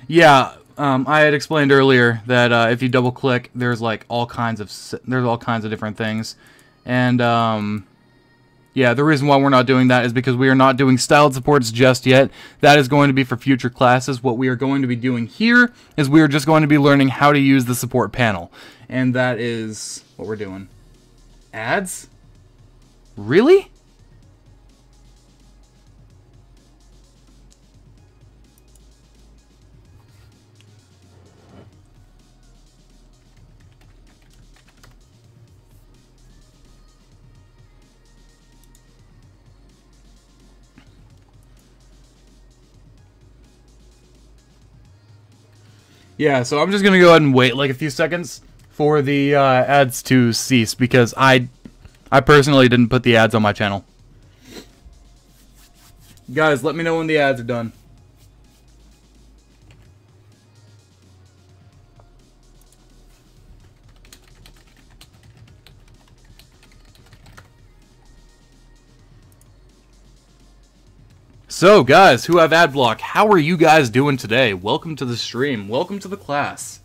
Yeah, I had explained earlier that if you double click, there's like all kinds of different things, and yeah, the reason why we're not doing that is because we are not doing styled supports just yet. That is going to be for future classes. What we are going to be doing here is we are just going to be learning how to use the support panel, and that is what we're doing. Ads? Really? Yeah, so I'm just going to go ahead and wait like a few seconds for the ads to cease, because I personally didn't put the ads on my channel. Guys, let me know when the ads are done. So, guys who have ad block, how are you guys doing today? Welcome to the stream. Welcome to the class.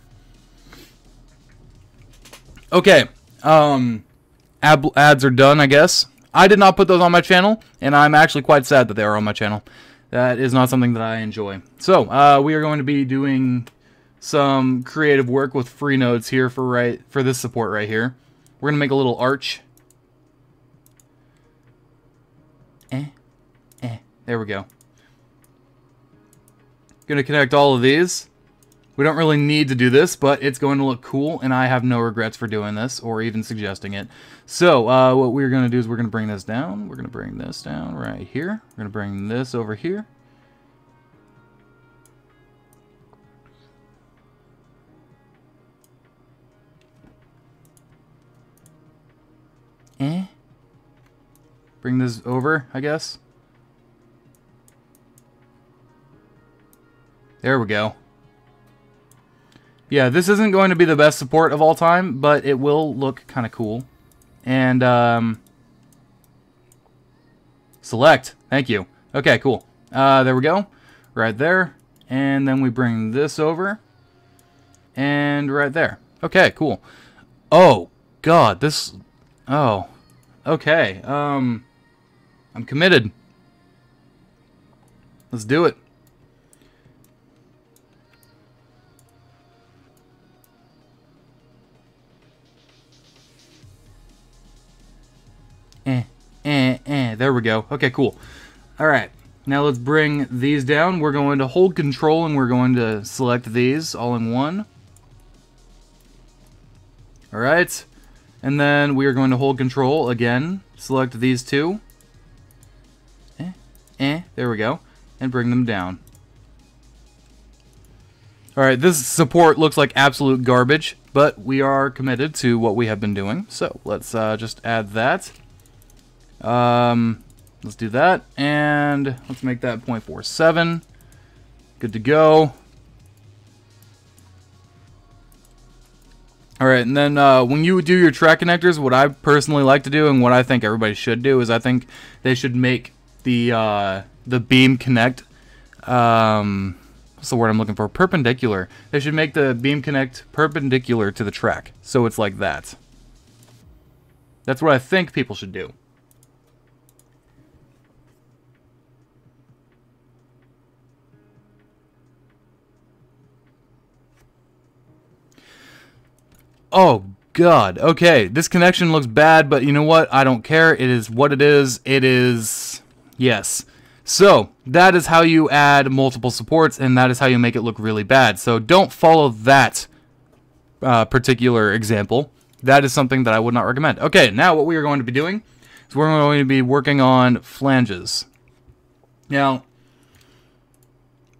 Okay, ads are done, I guess. I did not put those on my channel, and I'm actually quite sad that they are on my channel. That is not something that I enjoy. So, we are going to be doing some creative work with free nodes here for this support right here. We're going to make a little arch. There we go. Gonna connect all of these. We don't really need to do this, but it's going to look cool, and I have no regrets for doing this, or even suggesting it. So, what we're gonna do is we're gonna bring this down. We're gonna bring this down right here. We're gonna bring this over here. Bring this over, I guess. There we go. Yeah, this isn't going to be the best support of all time, but it will look kind of cool. And, select. Thank you. Okay, cool. There we go. Right there. And then we bring this over. And right there. Okay, cool. Oh, God, this... Oh. Okay, I'm I'm committed. Let's do it. There we go. Okay, cool. Alright, now let's bring these down. We're going to hold control and we're going to select these all in one. Alright, and then we are going to hold control again. Select these two. There we go. And bring them down. Alright, this support looks like absolute garbage, but we are committed to what we have been doing. So, let's just add that. Let's do that, and let's make that 0.47. Good to go. Alright, and then when you do your track connectors, what I personally like to do, and what I think everybody should do, is I think they should make the beam connect, what's the word I'm looking for? Perpendicular. They should make the beam connect perpendicular to the track, so it's like that. That's what I think people should do. Oh, God. Okay, this connection looks bad, but you know what? I don't care. It is what it is. It is... Yes. So, that is how you add multiple supports, and that is how you make it look really bad. So, don't follow that particular example. That is something that I would not recommend. Okay, now what we are going to be doing is we're going to be working on flanges. Now,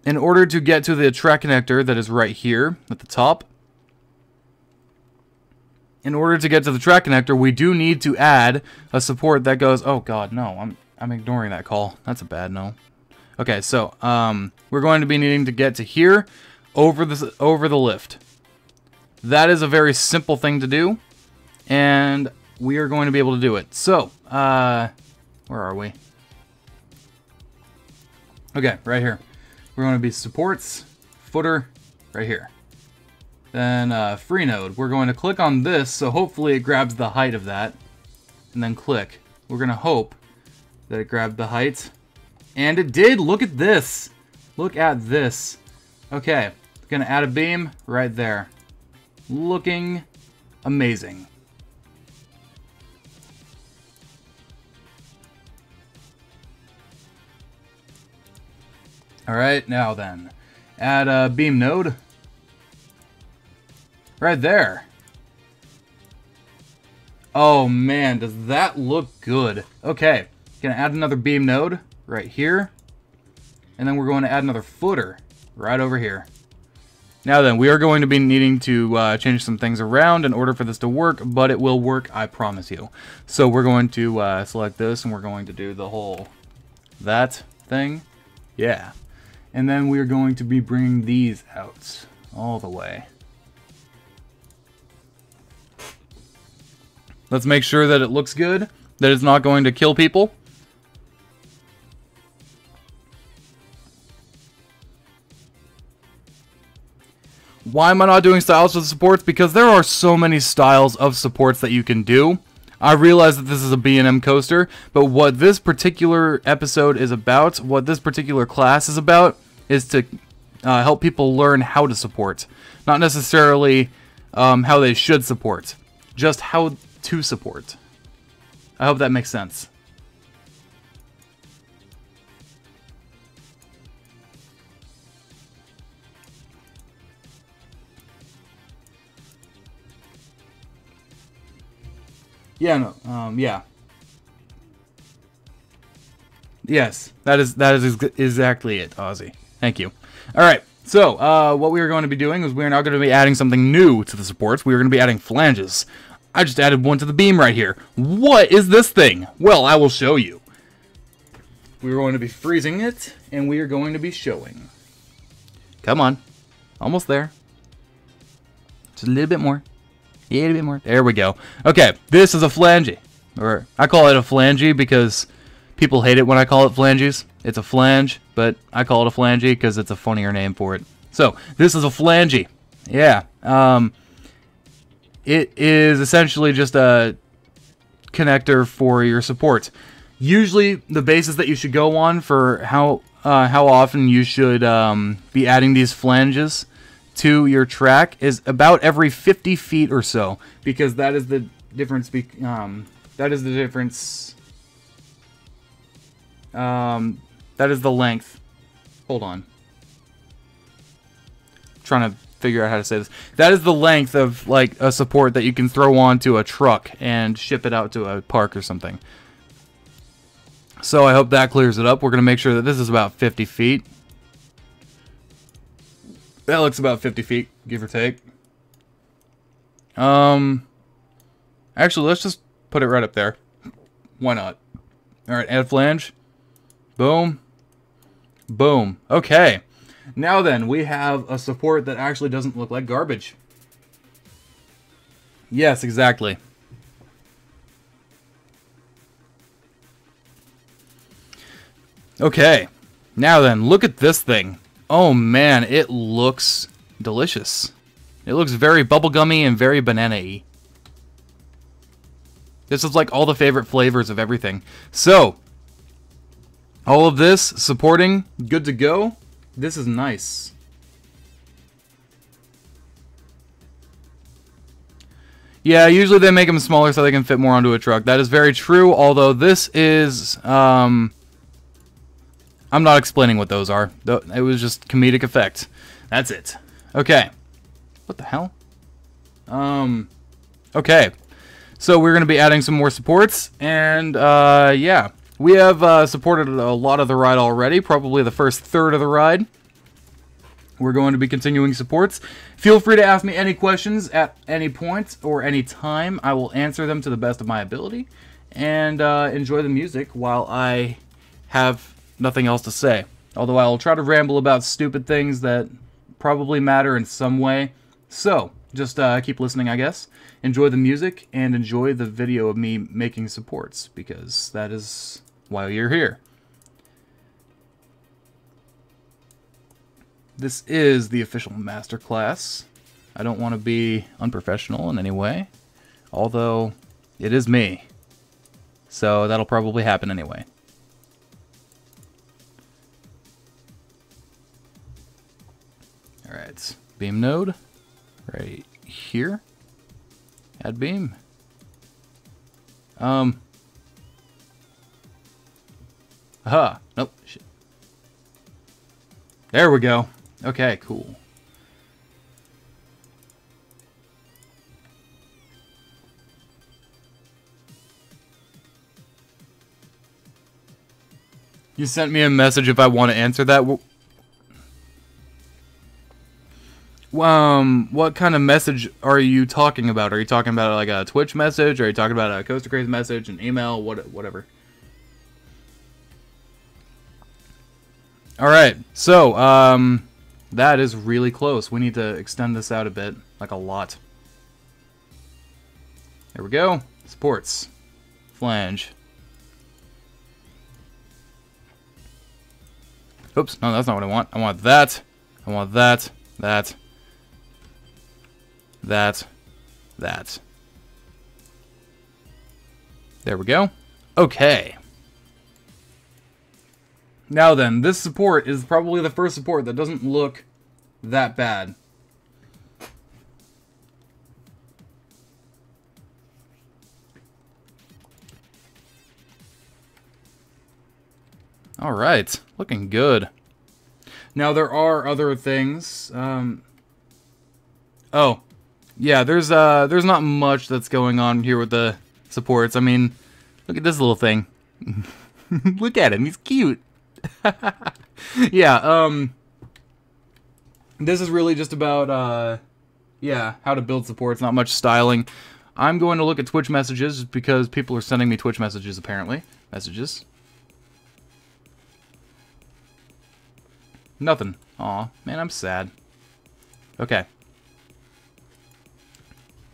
in order to get to the track connector that is right here at the top, in order to get to the track connector, we do need to add a support that goes... Oh, God, no. I'm ignoring that call. That's a bad no. Okay, so we're going to be needing to get to here over the lift. That is a very simple thing to do, and we are going to be able to do it. So, where are we? Okay, right here. We're going to be supports, footer, right here. Then free node. We're going to click on this, so hopefully it grabs the height of that. And then click. We're going to hope that it grabbed the height. And it did! Look at this! Look at this. Okay. Going to add a beam right there. Looking amazing. Alright, now then. Add a beam node. Right there. Oh man, does that look good. Okay, gonna add another beam node right here. And then we're going to add another footer right over here. Now then, we are going to be needing to change some things around in order for this to work, but it will work, I promise you. So we're going to select this, and we're going to do the whole that thing. Yeah. And then we're going to be bringing these out all the way. Let's make sure that it looks good, that it's not going to kill people. Why am I not doing styles for the supports? Because there are so many styles of supports that you can do. I realize that this is a B&M coaster, but what this particular episode is about, what this particular class is about, is to help people learn how to support. Not necessarily how they should support, just how to support. I hope that makes sense. Yeah, no, yeah. Yes, that is exactly it, Ozzy. Thank you. All right, so what we are going to be doing is we are now going to be adding something new to the supports. We are going to be adding flanges. I just added one to the beam right here. What is this thing? Well, I will show you. We're going to be freezing it, and we are going to be showing. Come on. Almost there. Just a little bit more. Yeah, a little bit more. There we go. Okay, this is a flange. Or, I call it a flange because people hate it when I call it flanges. It's a flange, but I call it a flange because it's a funnier name for it. So, this is a flange. Yeah. It is essentially just a connector for your support. Usually, the basis that you should go on for how often you should be adding these flanges to your track is about every 50 feet or so, because that is the difference. That is the difference. That is the length. Hold on. I'm trying to figure out how to say this. That is the length of like a support that you can throw onto a truck and ship it out to a park or something. So I hope that clears it up. We're going to make sure that this is about 50 feet. That looks about 50 feet, give or take. Actually, let's just put it right up there. Why not? Alright, add flange. Boom. Boom. Okay. Now then, we have a support that actually doesn't look like garbage. Yes, exactly. Okay, now then, look at this thing. Oh man, it looks delicious. It looks very bubblegummy and very banana-y. This is like all the favorite flavors of everything. So, all of this supporting, good to go. This is nice. Yeah, usually they make them smaller so they can fit more onto a truck. That is very true, although this is... I'm not explaining what those are. It was just comedic effect. That's it. Okay. What the hell? Okay. So we're going to be adding some more supports. And, yeah. We have supported a lot of the ride already. Probably the first third of the ride. We're going to be continuing supports. Feel free to ask me any questions at any point or any time. I will answer them to the best of my ability. And enjoy the music while I have... nothing else to say. Although I will try to ramble about stupid things that probably matter in some way. So, just keep listening, I guess. Enjoy the music, and enjoy the video of me making supports, because that is why you're here. This is the official masterclass. I don't want to be unprofessional in any way. Although, it is me. So, that'll probably happen anyway. Alright, beam node, right here, add beam, aha, nope, shit, there we go, okay, cool. You sent me a message if I want to answer that. What kind of message are you talking about? Are you talking about like a Twitch message? Or are you talking about a Coaster Craze message, an email, whatever? Alright, so, that is really close. We need to extend this out a bit, like a lot. There we go. Supports. Flange. Oops, no, that's not what I want. I want that. I want that. That. That. There we go. Okay. Now then, this support is probably the first support that doesn't look that bad. Alright, looking good. Now there are other things. Oh. Yeah, there's not much that's going on here with the supports. I mean, look at this little thing. Look at him, he's cute. Yeah, this is really just about, yeah, how to build supports, not much styling. I'm going to look at Twitch messages because people are sending me Twitch messages, apparently. Messages. Nothing. Aw, man, I'm sad. Okay.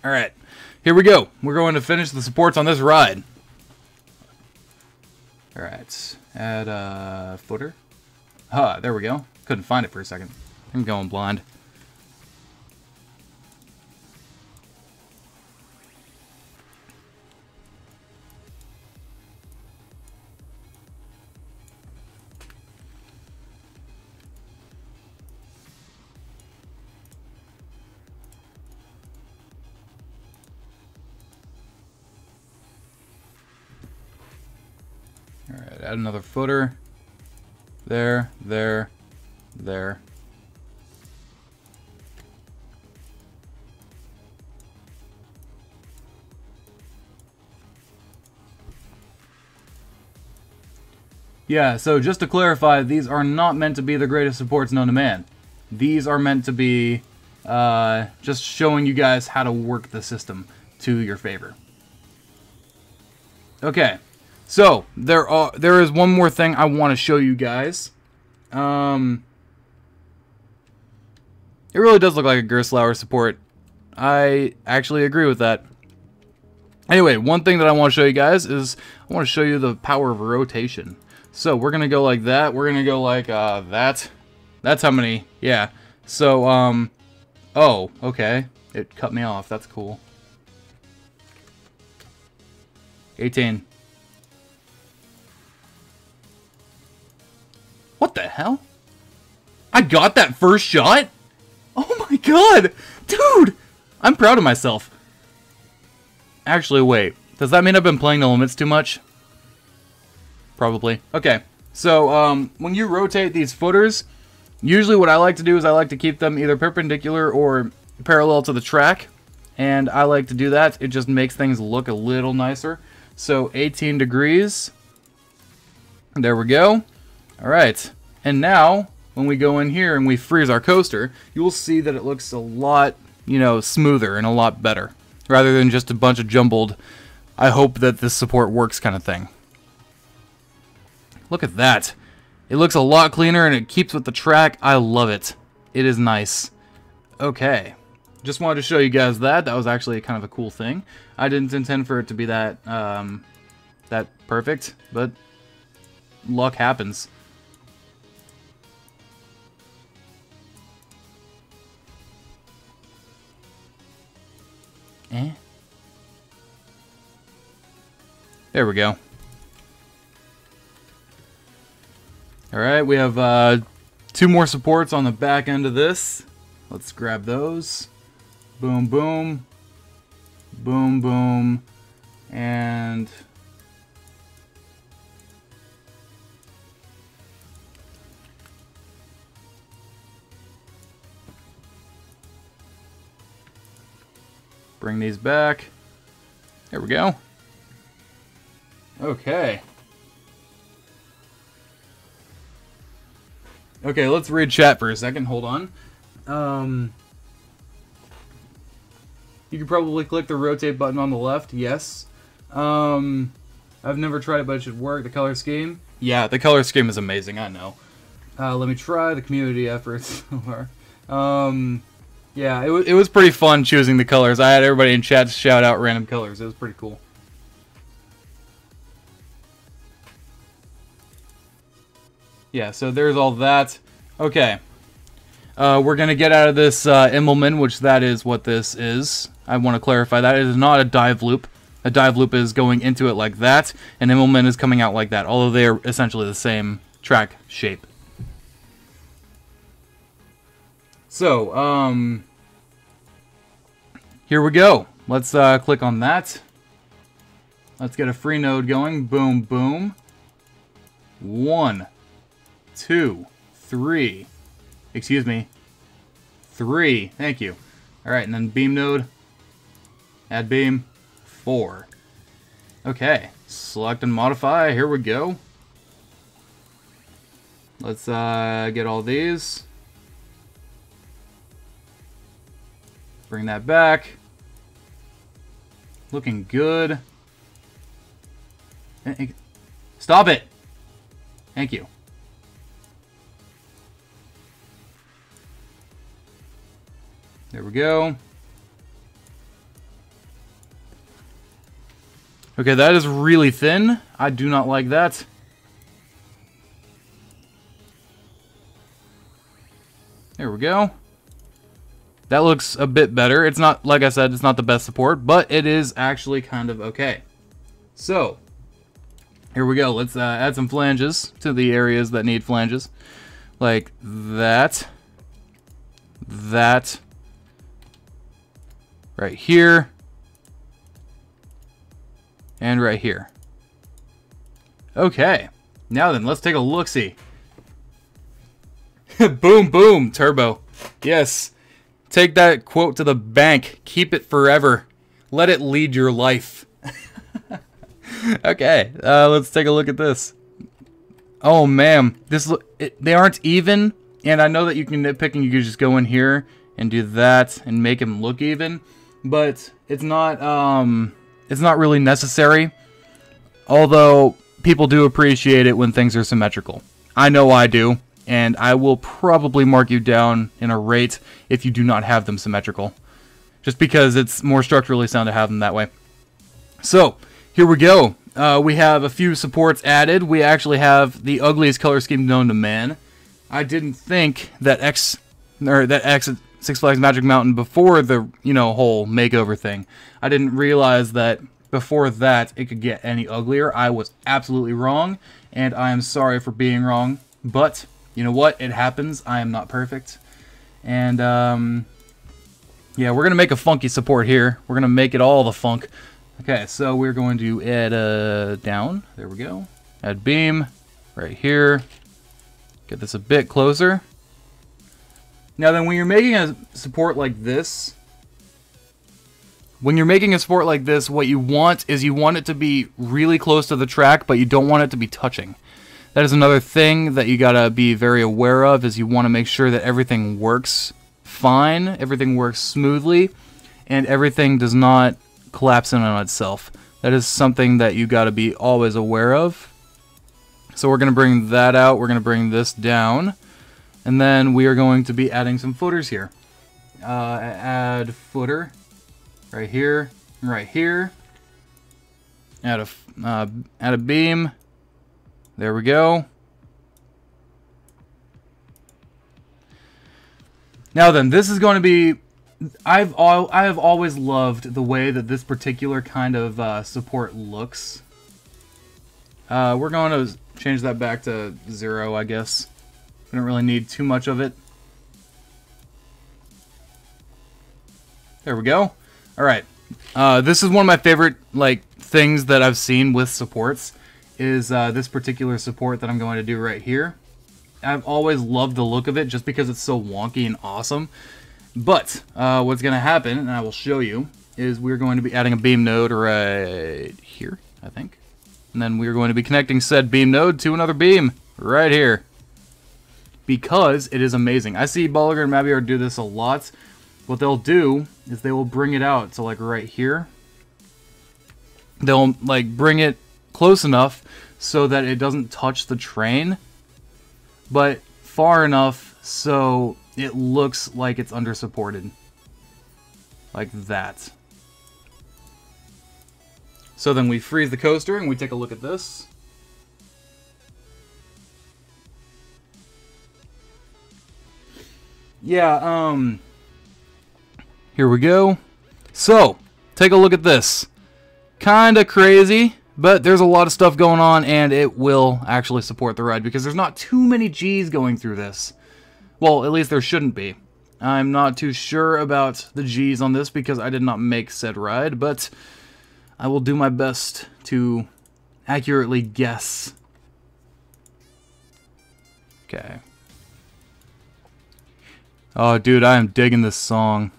Alright, here we go. We're going to finish the supports on this ride. Alright, add footer. Ah, there we go. Couldn't find it for a second. I'm going blind. Add another footer. There, there, there. Yeah, so just to clarify, these are not meant to be the greatest supports known to man. These are meant to be just showing you guys how to work the system to your favor. Okay, so there is one more thing I want to show you guys. It really does look like a Gerstlauer support. I actually agree with that. Anyway, one thing that I want to show you guys is I want to show you the power of rotation. So we're gonna go like that. We're gonna go like that. That's how many. Yeah. So oh, okay. It cut me off. That's cool. 18. What the hell? I got that first shot? Oh my god! Dude! I'm proud of myself. Actually, wait. Does that mean I've been playing the limits too much? Probably. Okay. So, when you rotate these footers, usually what I like to do is I like to keep them either perpendicular or parallel to the track. And I like to do that. It just makes things look a little nicer. So, 18 degrees. There we go. Alright. And now, when we go in here and we freeze our coaster, you will see that it looks a lot, you know, smoother and a lot better. Rather than just a bunch of jumbled, I hope that this support works kind of thing. Look at that. It looks a lot cleaner and it keeps with the track. I love it. It is nice. Okay. Just wanted to show you guys that. That was actually kind of a cool thing. I didn't intend for it to be that, that perfect, but luck happens. There we go. Alright, we have 2 more supports on the back end of this. Let's grab those. Boom, boom. Boom, boom. And bring these back. There we go. Okay. Okay, let's read chat for a second. Hold on. You could probably click the rotate button on the left. Yes. I've never tried it, but it should work. The color scheme. Yeah, the color scheme is amazing. I know. Let me try the community efforts. Yeah, it was pretty fun choosing the colors. I had everybody in chat shout out random colors. It was pretty cool. Yeah, so there's all that. Okay. We're going to get out of this Immelmann, which that is what this is. I want to clarify that. It is not a dive loop. A dive loop is going into it like that, and Immelmann is coming out like that, although they are essentially the same track shape. So, here we go. Let's click on that. Let's get a free node going. Boom, boom. 1, 2, 3. Excuse me. 3. Thank you. Alright, and then beam node. Add beam. 4. Okay. Select and modify. Here we go. Let's get all these. Bring that back. Looking good. Stop it! Thank you. There we go. Okay, that is really thin. I do not like that. There we go. That looks a bit better. It's not, like I said, it's not the best support, but it is actually kind of okay. So, here we go. Let's add some flanges to the areas that need flanges. Like that. That. Right here. And right here. Okay. Now then, let's take a look-see. Boom, boom, turbo. Yes. Take that quote to the bank. Keep it forever. Let it lead your life. Okay, let's take a look at this. Oh, man. They aren't even. And I know that you can nitpick and you can just go in here and do that and make them look even. But it's not really necessary. Although people do appreciate it when things are symmetrical. I know I do. And I will probably mark you down in a rate if you do not have them symmetrical. Just because it's more structurally sound to have them that way. So, here we go. We have a few supports added. We actually have the ugliest color scheme known to man. I didn't think that X at Six Flags Magic Mountain before the, whole makeover thing. I didn't realize that before that it could get any uglier. I was absolutely wrong, and I am sorry for being wrong. But you know what? It happens. I am not perfect. And, yeah, we're going to make a funky support here. We're going to make it all the funk. Okay, so we're going to add down. There we go. Add beam right here. Get this a bit closer. Now then, when you're making a support like this, what you want is you want it to be really close to the track, but you don't want it to be touching. That is another thing that you gotta be very aware of, is you want to make sure that everything works fine, everything works smoothly, and everything does not collapse in on itself. That is something that you gotta be always aware of. So we're gonna bring that out, we're gonna bring this down, and then we are going to be adding some footers here. Add footer right here, right here. Add a beam. There we go. Now then, this is going to be... I have always loved the way that this particular kind of support looks. We're going to change that back to 0, I guess. We don't really need too much of it. There we go. All right. This is one of my favorite things that I've seen with supports. Is this particular support that I'm going to do right here. I've always loved the look of it just because it's so wonky and awesome. But what's going to happen, and I will show you, is we're going to be adding a beam node right here, I think. And then we're going to be connecting said beam node to another beam right here. Because it is amazing. I see Bolliger and Mabiar do this a lot. What they'll do is they will bring it out to right here. They'll bring it close enough so that it doesn't touch the train, but far enough so it looks like it's under supported. Like that. So then we freeze the coaster and we take a look at this. Yeah, here we go. So, take a look at this. Kinda crazy. But there's a lot of stuff going on, and it will actually support the ride, because there's not too many G's going through this. Well, at least there shouldn't be. I'm not too sure about the G's on this, because I did not make said ride, but I will do my best to accurately guess. Okay. Oh, dude, I am digging this song.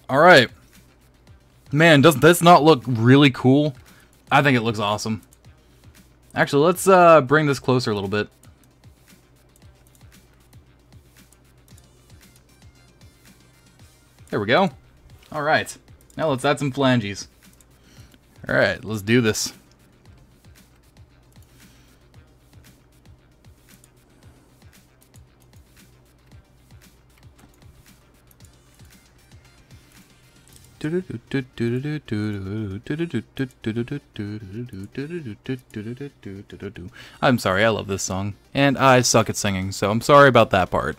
Alright. Man, doesn't this not look really cool? I think it looks awesome. Actually, let's bring this closer a little bit. There we go. Alright. Now let's add some flanges. Alright, let's do this. I'm sorry, I love this song. And I suck at singing, so I'm sorry about that part.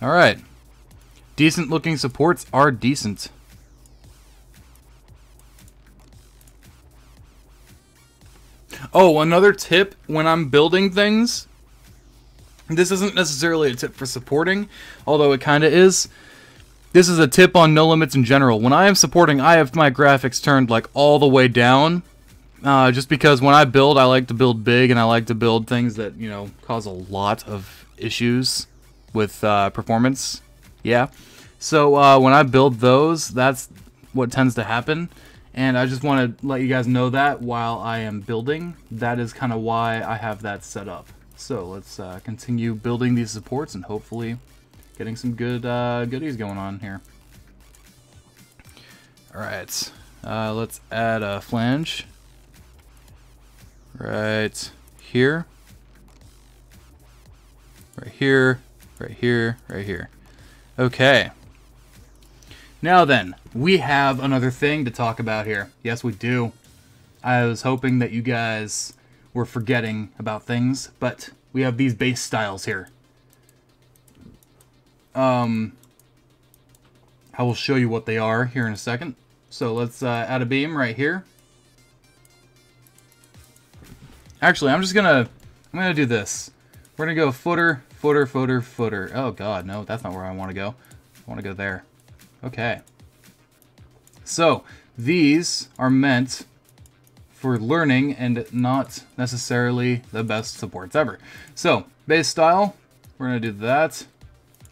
Alright. Decent looking supports are decent. Oh, another tip when I'm building things. This isn't necessarily a tip for supporting, although it kind of is. This is a tip on no limits in general. When I am supporting, I have my graphics turned like all the way down. Just because when I build, I like to build big, and I like to build things that, you know, cause a lot of issues with performance. Yeah. So when I build those, that's what tends to happen. And I just want to let you guys know that while I am building, that is kind of why I have that set up. So let's continue building these supports and hopefully getting some good goodies going on here. Alright, let's add a flange right here, right here, right here, right here. Okay. Now then, we have another thing to talk about here. Yes, we do. I was hoping that you guys were forgetting about things, but we have these base styles here. I will show you what they are here in a second. So let's add a beam right here. Actually, I'm gonna do this. We're gonna go footer, footer, footer, footer. Oh god, no, that's not where I want to go. I want to go there. Okay. So these are meant for learning and not necessarily the best supports ever. So base style, we're gonna do that.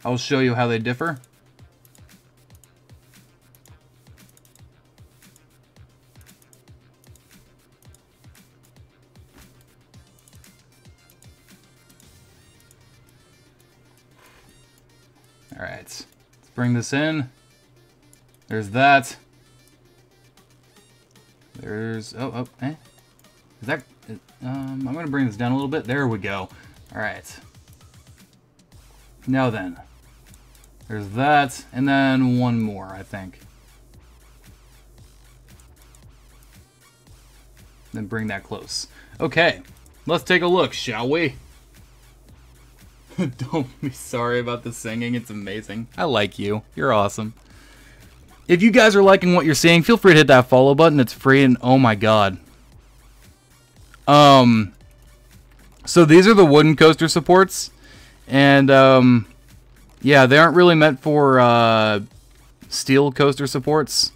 I'll show you how they differ. All right, let's bring this in. There's that. There's, is that, I'm gonna bring this down a little bit. There we go. All right. Now then, there's that, and then one more, I think. Then bring that close. Okay, let's take a look, shall we? Don't be sorry about the singing, it's amazing. I like you, you're awesome. If you guys are liking what you're seeing, feel free to hit that follow button, it's free, and oh my god. So these are the wooden coaster supports, and yeah, they aren't really meant for steel coaster supports.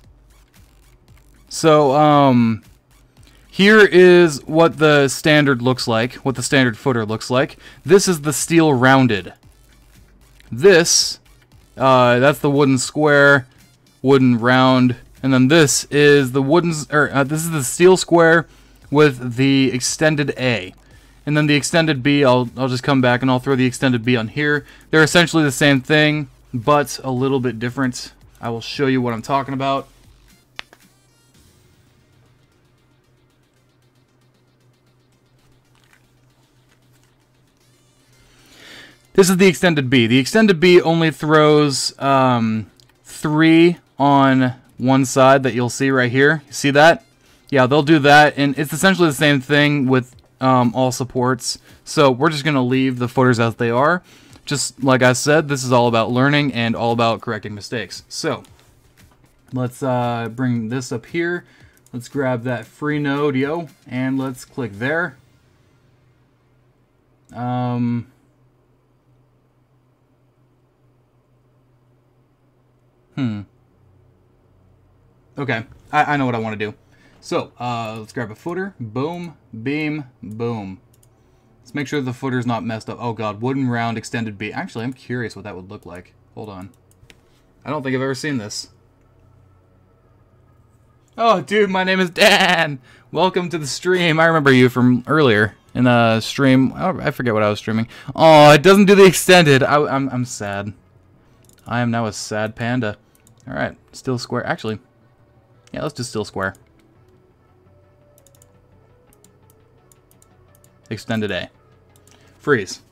So here is what the standard looks like, what the standard footer looks like. This is the steel rounded. This, that's the wooden square, wooden round, and then this is the wooden, this is the steel square with the extended A. And then the extended B, I'll just come back and I'll throw the extended B on here. They're essentially the same thing, but a little bit different. I will show you what I'm talking about. This is the extended B. The extended B only throws 3 on one side that you'll see right here. You see that? Yeah, they'll do that, and it's essentially the same thing with all supports. So we're just going to leave the footers as they are. Just like I said, this is all about learning and all about correcting mistakes. So let's bring this up here. Let's grab that free node, yo, and let's click there. Okay, I know what I want to do. So, let's grab a footer. Boom, beam, boom. Let's make sure the footer's not messed up. Oh god, wooden round extended B. Actually, I'm curious what that would look like. Hold on. I don't think I've ever seen this. Oh, dude, my name is Dan! Welcome to the stream. I remember you from earlier in a stream. Oh, I forget what I was streaming. Oh, it doesn't do the extended. I'm sad. I am now a sad panda. Alright, steel square. Actually, yeah, let's do steel square. Extended A. Freeze.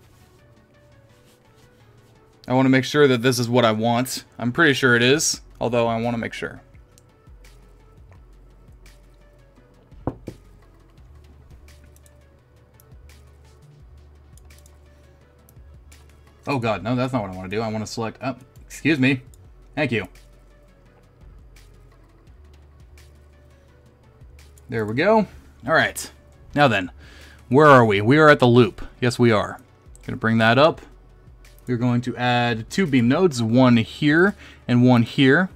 I want to make sure that this is what I want. I'm pretty sure it is, although I want to make sure. Oh god, no, that's not what I want to do. I want to select... Oh, excuse me. Thank you. There we go. Alright. Now then, where are we? We are at the loop. Yes, we are. Gonna bring that up. We're going to add 2 beam nodes, one here and one here.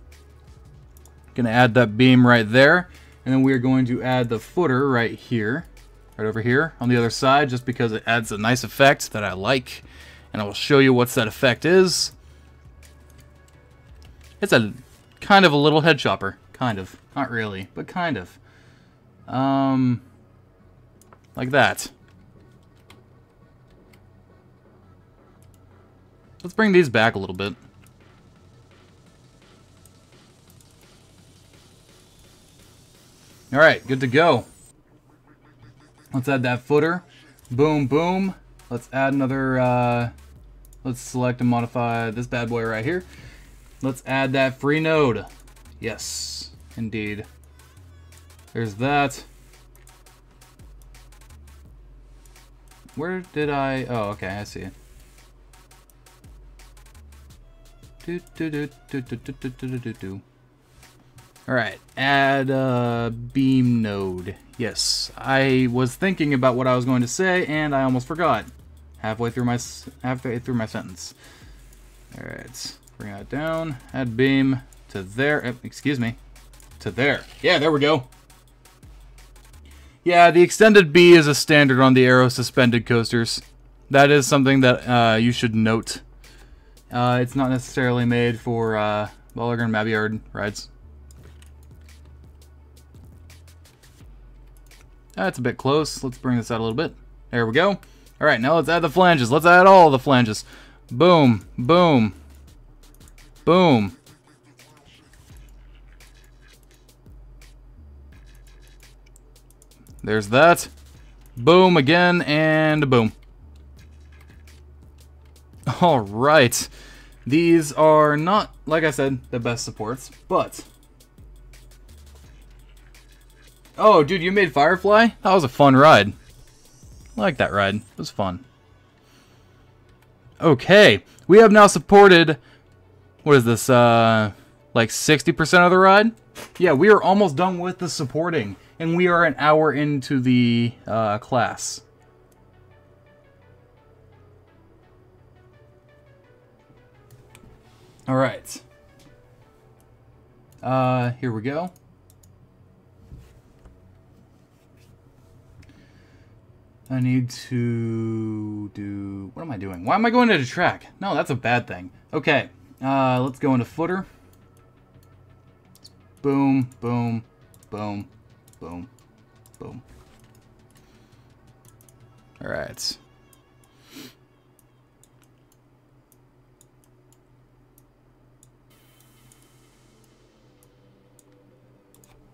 Gonna add that beam right there, and then we're going to add the footer right here, right over here on the other side, just because it adds a nice effect that I like, and I will show you what that effect is. It's a kind of a little head chopper, kind of, not really, but kind of, like that. Let's bring these back a little bit. Alright, good to go. Let's add that footer. Boom, boom. Let's add another, let's select and modify this bad boy right here. Let's add that free node. Yes, indeed. There's that. Where did I... Oh, okay, I see it. Alright, add a beam node. Yes, I was thinking about what I was going to say, and I almost forgot. Halfway through my sentence. Alright, bring that down. Add beam to there. Excuse me. To there. Yeah, there we go. Yeah, the extended B is a standard on the Aero suspended coasters. That is something that you should note. It's not necessarily made for Bolliger and Mabillard rides. That's a bit close. Let's bring this out a little bit. There we go. Alright, now let's add the flanges. Let's add all the flanges. Boom, boom, boom. There's that. Boom again, and boom. Alright. These are not, like I said, the best supports, but... Oh, dude, you made Firefly? That was a fun ride. I like that ride. It was fun. Okay. We have now supported... What is this, like 60% of the ride? Yeah, we are almost done with the supporting. And we are an hour into the class. Alright. Here we go. I need to do... What am I doing? Why am I going to the track? No, that's a bad thing. Okay. Let's go into footer. Boom, boom, boom, boom, boom. Alright.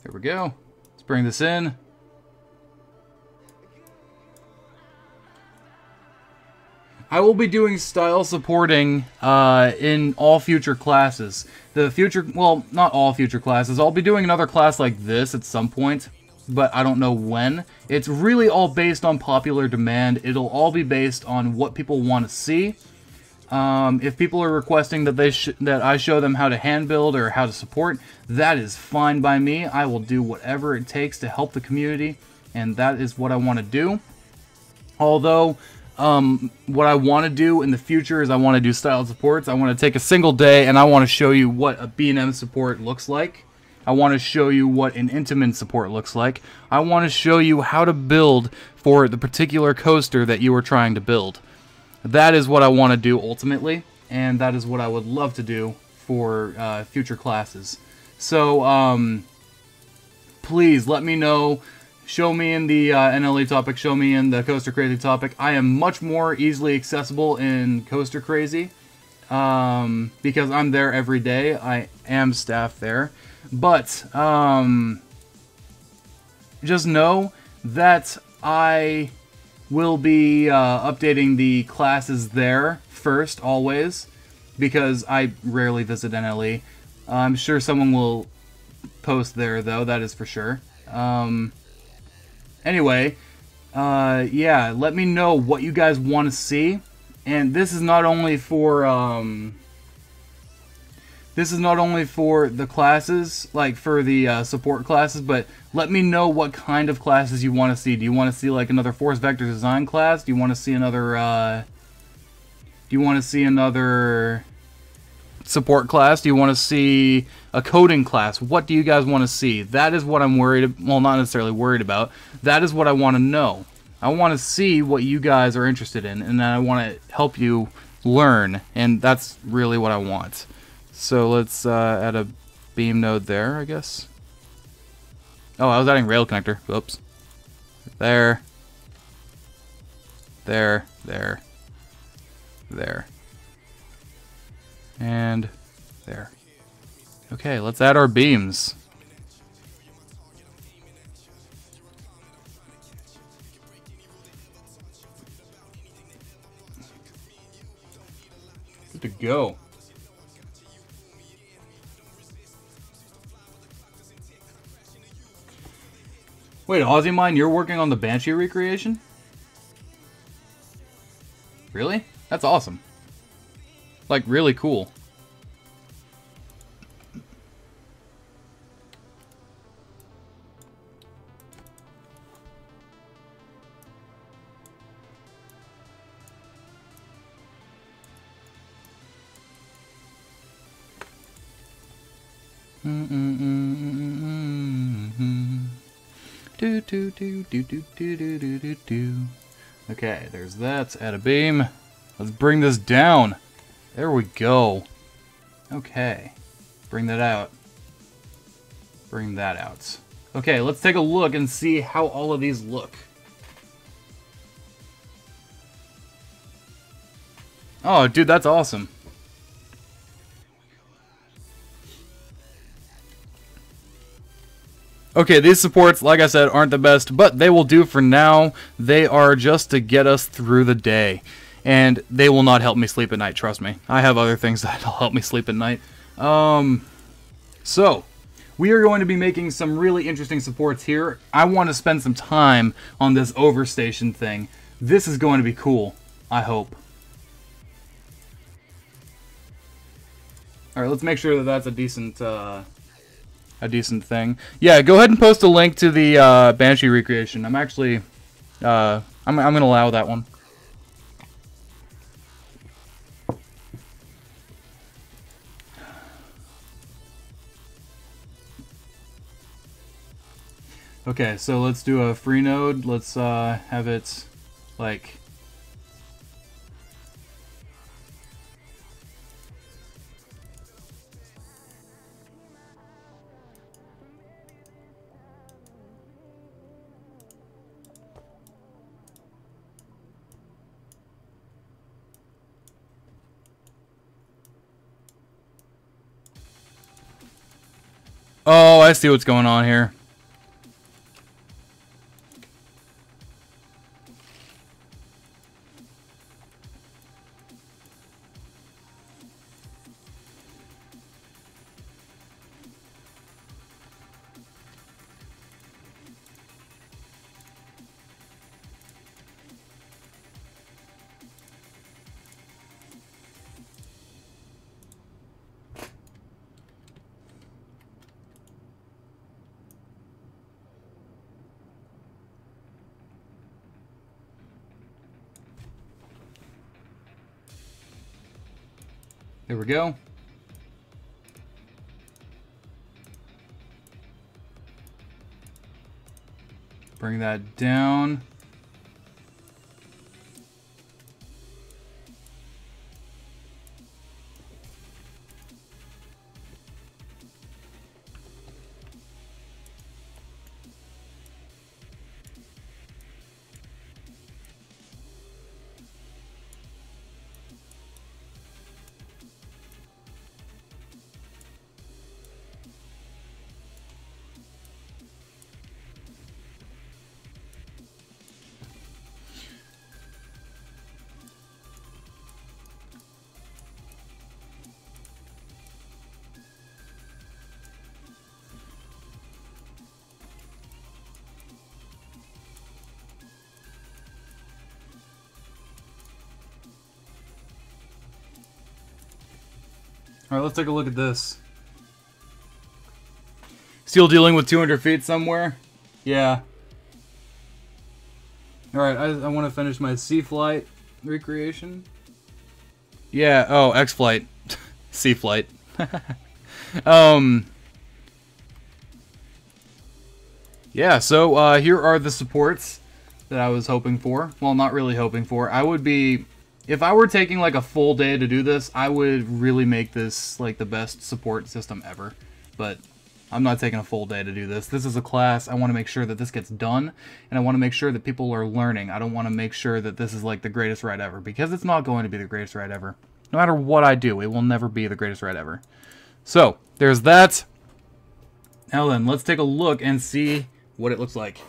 There we go. Let's bring this in. I will be doing style supporting in all future classes. The future, well, not all future classes. I'll be doing another class like this at some point, but I don't know when. It's really all based on popular demand. It'll all be based on what people want to see. If people are requesting that that I show them how to hand build or how to support, that is fine by me. I will do whatever it takes to help the community, and that is what I want to do. Although, what I want to do in the future is I want to do styled supports. I want to take a single day and I want to show you what a B&M support looks like. I want to show you what an Intamin support looks like. I want to show you how to build for the particular coaster that you are trying to build. That is what I want to do ultimately, and that is what I would love to do for future classes. So, please let me know. Show me in the NL2 topic, show me in the Coaster Crazy topic. I am much more easily accessible in Coaster Crazy because I'm there every day. I am staff there. But just know that I will be updating the classes there first, always, because I rarely visit NLE. I'm sure someone will post there, though, that is for sure. Anyway, yeah, let me know what you guys want to see. And this is not only for this is not only for the classes, like for the support classes, but let me know what kind of classes you want to see. Do you want to see like another force vector design class? Do you want to see another support class? Do you want to see a coding class? What do you guys want to see? That is what I'm well, not necessarily worried about. That is what I want to know. I want to see what you guys are interested in, and then I want to help you learn, and that's really what I want. So let's add a beam node there, I guess. Oh, I was adding rail connector. Oops. There. There. There. There. And there. Okay, let's add our beams. Good to go. Wait, Ozzymine, you're working on the Banshee recreation? Really? That's awesome. Like, really cool. Okay, there's that. Let's add a beam. Let's bring this down. There we go. Okay. Bring that out. Bring that out. Okay, let's take a look and see how all of these look. Oh, dude, that's awesome. Okay, these supports, like I said, aren't the best, but they will do for now. They are just to get us through the day. And they will not help me sleep at night, trust me. I have other things that'll help me sleep at night. So, we are going to be making some really interesting supports here. I want to spend some time on this overstation thing. This is going to be cool, I hope. Alright, let's make sure that that's a decent thing. Yeah, go ahead and post a link to the Banshee recreation. I'm actually, I'm gonna allow that one. Okay, so let's do a free node. Let's have it like. Oh, I see what's going on here. There we go. Bring that down. Alright, let's take a look at this. Still dealing with 200 feet somewhere? Yeah. Alright, I want to finish my sea flight recreation. Yeah, oh, X-Flight. Sea flight. Yeah, so here are the supports that I was hoping for. Well, not really hoping for. I would be... If I were taking like a full day to do this, I would really make this like the best support system ever. But I'm not taking a full day to do this. This is a class. I want to make sure that this gets done, and I want to make sure that people are learning. I don't want to make sure that this is like the greatest ride ever, because it's not going to be the greatest ride ever. No matter what I do, it will never be the greatest ride ever. So, there's that. Now then, let's take a look and see what it looks like.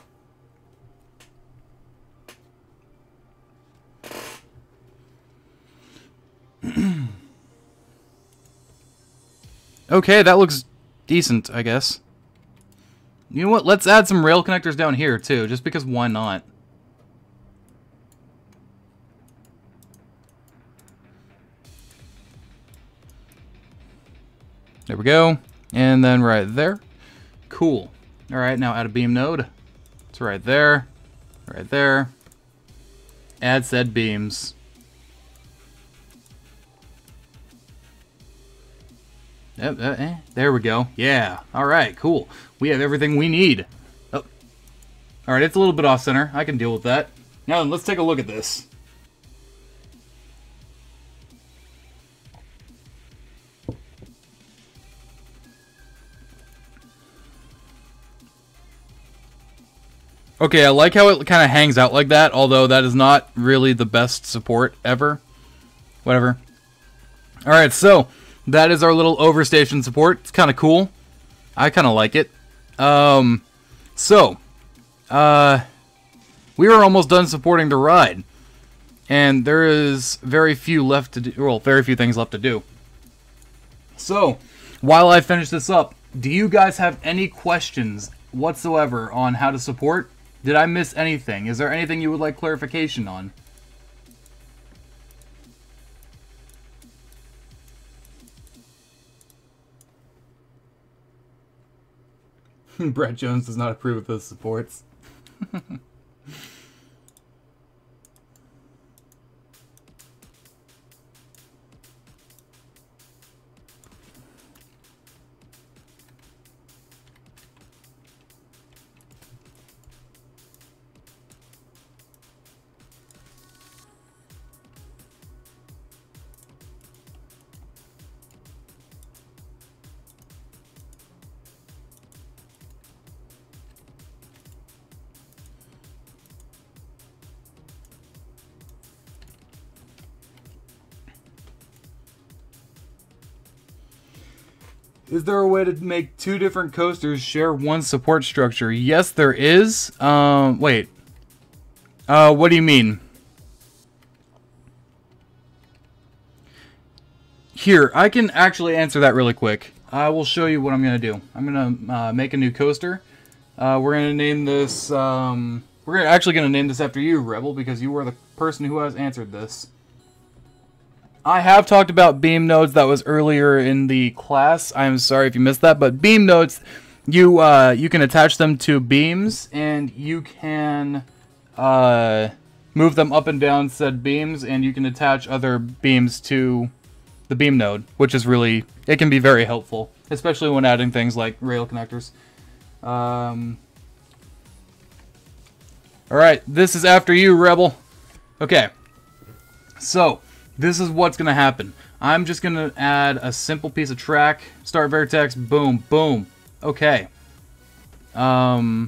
Okay, that looks decent, I guess. You know what? Let's add some rail connectors down here, too, just because why not? There we go. And then right there. Cool. Alright, now add a beam node. It's right there. Right there. Add said beams. There we go. Yeah. Alright, cool. We have everything we need. Oh. Alright, it's a little bit off center. I can deal with that. Now then, let's take a look at this. Okay, I like how it kind of hangs out like that, although that is not really the best support ever. Whatever. Alright, so that is our little overstation support. It's kind of cool. I kind of like it. We are almost done supporting the ride. And there is very few left to do. Well, very few things left to do. So, while I finish this up, do you guys have any questions whatsoever on how to support? Did I miss anything? Is there anything you would like clarification on? Brett Jones does not approve of those supports. Is there a way to make two different coasters share one support structure? Yes, there is. Wait. What do you mean? Here, I can actually answer that really quick. I will show you what I'm going to do. I'm going to make a new coaster. We're going to name this... we're actually going to name this after you, Rebel, because you were the person who has answered this. I have talked about beam nodes. That was earlier in the class. I'm sorry if you missed that, but beam nodes, you can attach them to beams, and you can move them up and down said beams, and you can attach other beams to the beam node, which is really, it can be very helpful, especially when adding things like rail connectors. Alright, this is after you, Rebel. Okay, so this is what's going to happen. I'm just going to add a simple piece of track. Start vertex. Boom. Boom. Okay. I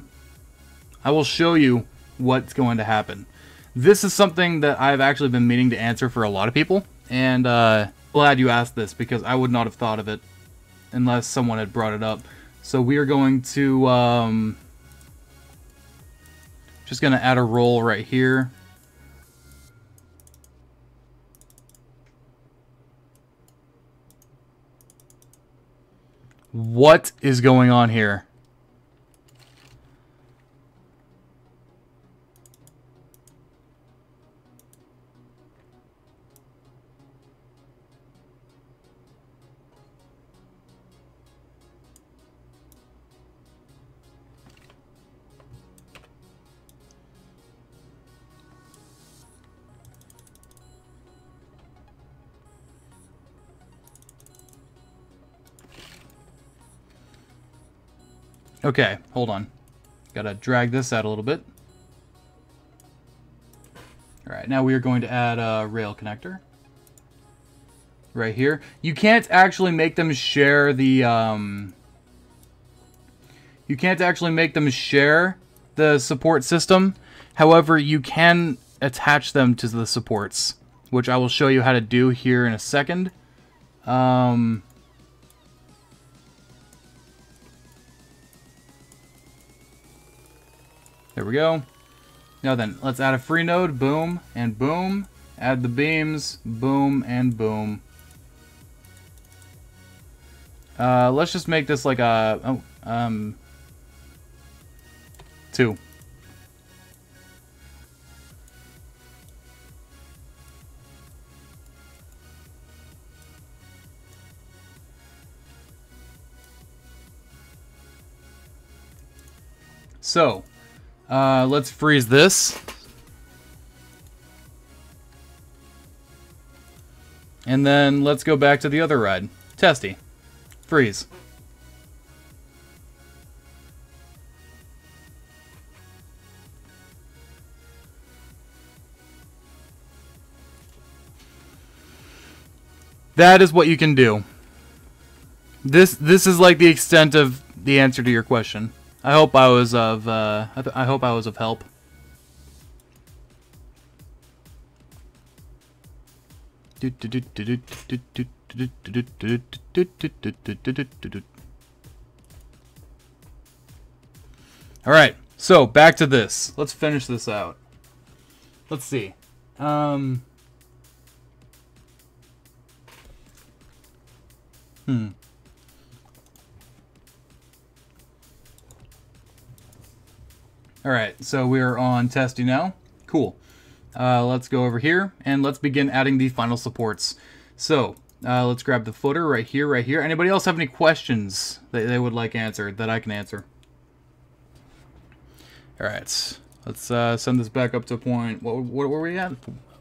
will show you what's going to happen. This is something that I've actually been meaning to answer for a lot of people. And glad you asked this, because I would not have thought of it unless someone had brought it up. So we are going to... just going to add a roll right here. What is going on here? Okay, hold on. Gotta drag this out a little bit. Alright, now we are going to add a rail connector. Right here. You can't actually make them share the, You can't actually make them share the support system. However, you can attach them to the supports, which I will show you how to do here in a second. There we go. Now then, let's add a free node. Boom and boom. Add the beams. Boom and boom. Let's just make this like a 2. So, let's freeze this. And then let's go back to the other ride. Testy. Freeze. That is what you can do. This is like the extent of the answer to your question. I hope I was of I hope I was of help. All right, so back to this. Let's finish this out. Let's see. Alright, so we're on testing now. Cool. Let's go over here, and let's begin adding the final supports. So, let's grab the footer right here, right here. Anybody else have any questions that they would like answered that I can answer? Alright, let's send this back up to point... What were we at?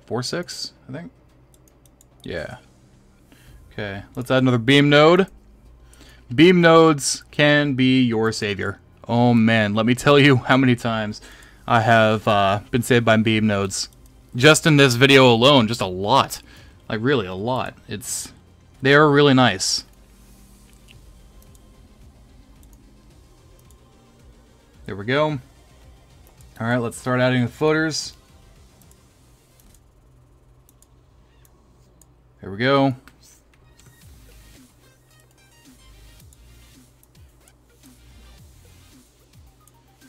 4.6, I think? Yeah. Okay, let's add another beam node. Beam nodes can be your savior. Oh man, let me tell you how many times I have been saved by beam nodes. Just in this video alone, just a lot. Like really a lot. They are really nice. There we go. Alright, let's start adding the footers. There we go.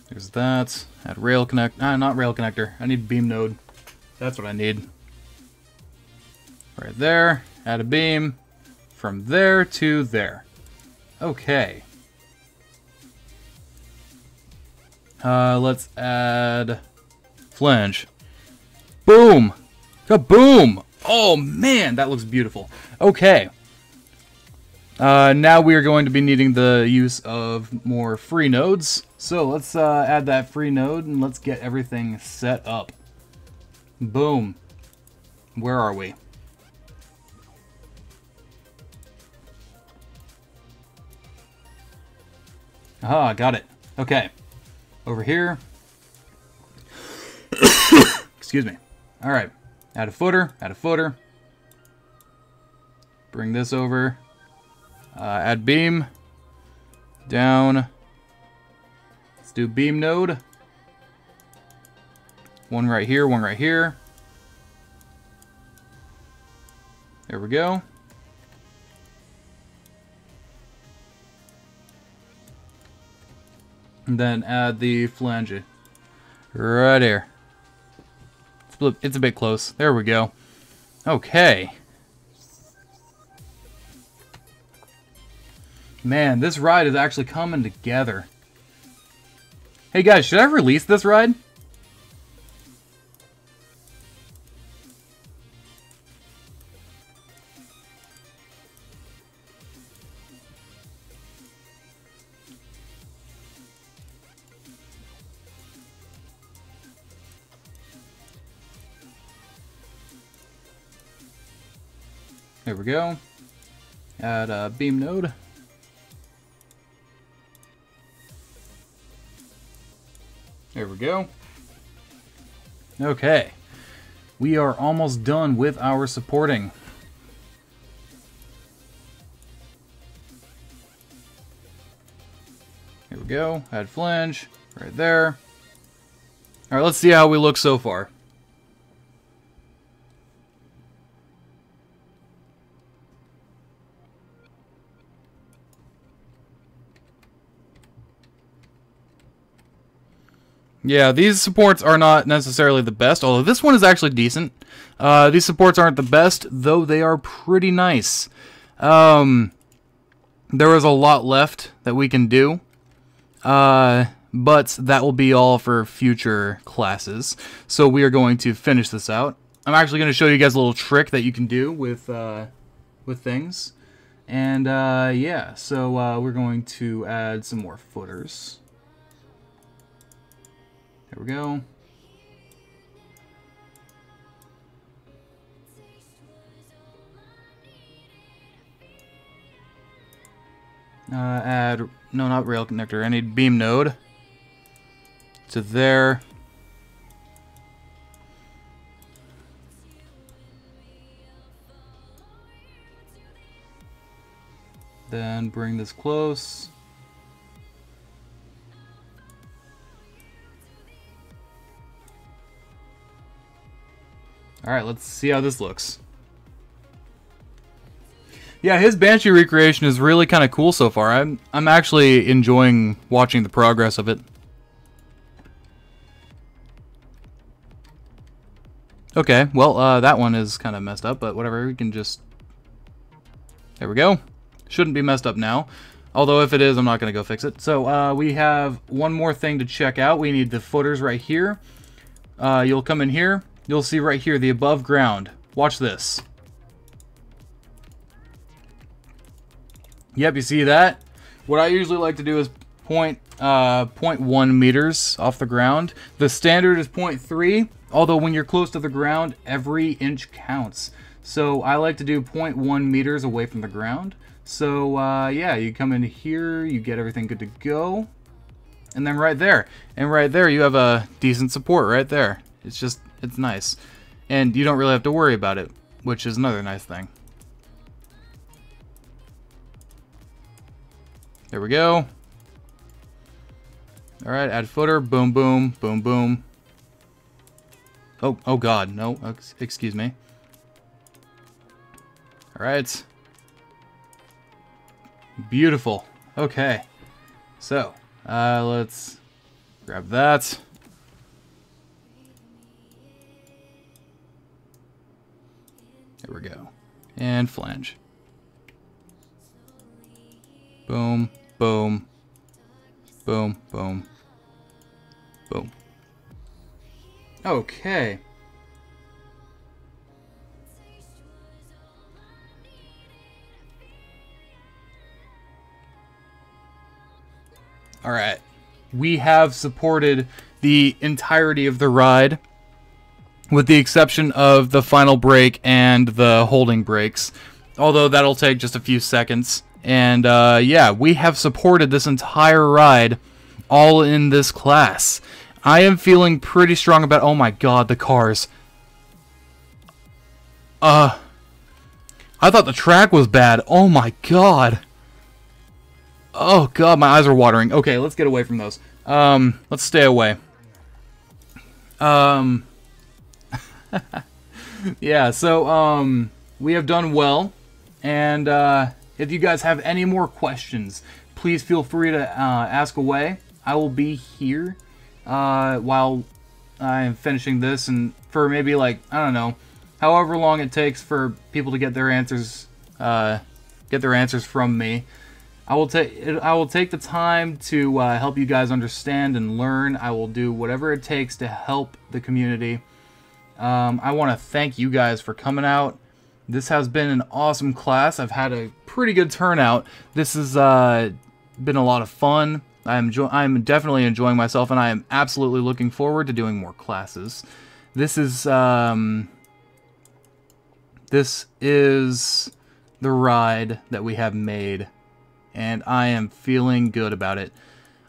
There's that. Add rail connect. Not rail connector. I need beam node. That's what I need. Right there. Add a beam. From there to there. Okay. Let's add flange. Boom! Kaboom! Oh man, that looks beautiful. Okay. Now we are going to be needing the use of more free nodes. So let's add that free node and let's get everything set up. Boom. Where are we? Ah, got it. Okay. Over here. Excuse me. Alright. Add a footer. Add a footer. Bring this over. Add beam. Down. Let's do beam node. One right here, one right here. There we go. And then add the flange. Right here. It's a bit close. There we go. Okay. Man, this ride is actually coming together. Hey guys, should I release this ride? There we go. Add a beam node. There we go. Okay. We are almost done with our supporting. Here we go. Add flange. Right there. Alright, let's see how we look so far. Yeah, these supports are not necessarily the best, although this one is actually decent. These supports aren't the best, though they are pretty nice. There is a lot left that we can do, but that will be all for future classes. So we are going to finish this out. I'm actually going to show you guys a little trick that you can do with things. And yeah, so we're going to add some more footers. There we go. Add, no, not rail connector. I need beam node to there. Then bring this close. Alright, let's see how this looks. Yeah, his Banshee recreation is really kind of cool so far. I'm actually enjoying watching the progress of it. Okay, well, that one is kind of messed up, but whatever, we can just... There we go. Shouldn't be messed up now. Although if it is, I'm not going to go fix it. So, we have one more thing to check out. We need the footers right here. You'll come in here. You'll see right here, the above ground. Watch this. Yep, you see that? What I usually like to do is 0.1 meters off the ground. The standard is 0.3, although when you're close to the ground, every inch counts. So I like to do 0.1 meters away from the ground. So yeah, you come in here, you get everything good to go. And then right there, you have a decent support right there. It's just, it's nice. And you don't really have to worry about it, which is another nice thing. There we go. Alright, add footer. Boom, boom, boom, boom. Oh god, no. Excuse me. Alright. Beautiful. Okay. So, let's grab that. There we go. And flange. Boom, boom, boom, boom, boom. Okay. Alright. We have supported the entirety of the ride, with the exception of the final brake and the holding brakes. Although that'll take just a few seconds. And yeah, we have supported this entire ride all in this class. I am feeling pretty strong about... Oh my god, the cars. I thought the track was bad. Oh my god. Oh god, my eyes are watering. Okay, let's get away from those. Let's stay away. Yeah, so, we have done well. And, if you guys have any more questions, please feel free to ask away. I will be here while I am finishing this, and for maybe like, I don't know, however long it takes for people to get their answers from me. I will take the time to help you guys understand and learn. I will do whatever it takes to help the community. I want to thank you guys for coming out. This has been an awesome class. I've had a pretty good turnout. This has been a lot of fun. I'm definitely enjoying myself, and I am absolutely looking forward to doing more classes. This is the ride that we have made, and I am feeling good about it.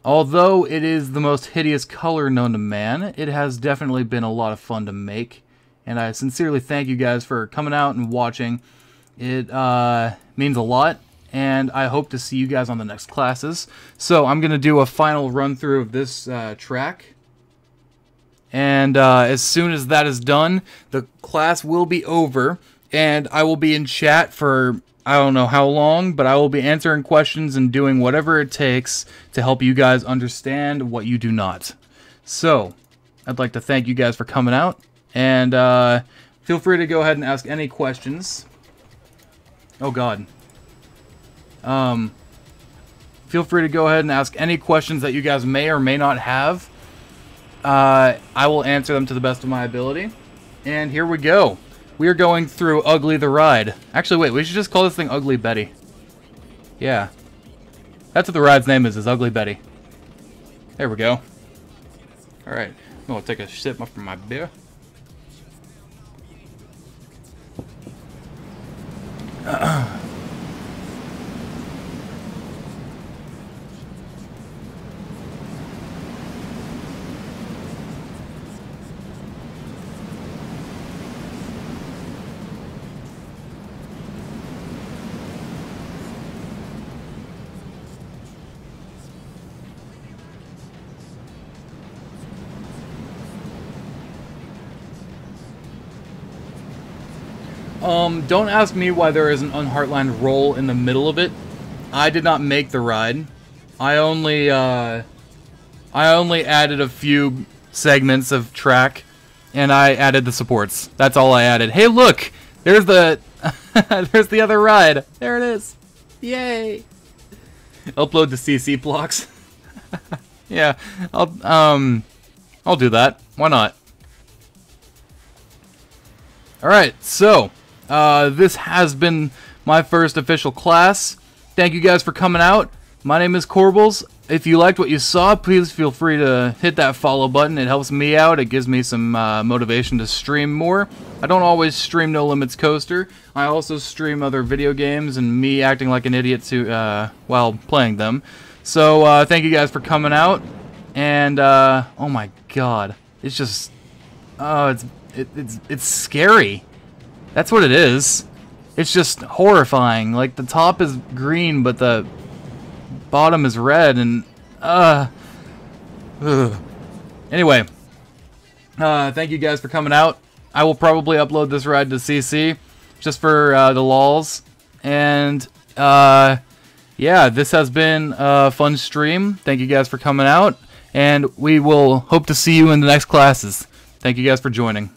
Although it is the most hideous color known to man, it has definitely been a lot of fun to make. And I sincerely thank you guys for coming out and watching. It means a lot, and I hope to see you guys on the next classes. So I'm going to do a final run through of this track. And as soon as that is done, the class will be over, and I will be in chat for I don't know how long, but I will be answering questions and doing whatever it takes to help you guys understand what you do not. So, I'd like to thank you guys for coming out, and feel free to go ahead and ask any questions. Oh god. Feel free to go ahead and ask any questions that you guys may or may not have. I will answer them to the best of my ability. And here we go. We are going through Ugly the Ride. Actually, wait, we should just call this thing Ugly Betty. Yeah. That's what the ride's name is Ugly Betty. There we go. Alright, I'm gonna take a sip from my beer. Don't ask me why there is an unheartlined roll in the middle of it. I did not make the ride. I only added a few segments of track, and I added the supports. That's all I added. Hey, look! There's the there's the other ride. There it is. Yay! Upload the CC blocks. Yeah, I'll do that. Why not? Alright, so, this has been my first official class. Thank you guys for coming out. My name is Corbles. If you liked what you saw, please feel free to hit that follow button. It helps me out. It gives me some motivation to stream more. I don't always stream No Limits Coaster. I also stream other video games and me acting like an idiot while playing them. So, thank you guys for coming out. And, oh my god. It's just... Oh, it's scary. That's what it is. It's just horrifying. Like, the top is green, but the bottom is red, and anyway, thank you guys for coming out. I will probably upload this ride to CC just for the lols, and yeah, this has been a fun stream. Thank you guys for coming out, and we will hope to see you in the next classes. Thank you guys for joining.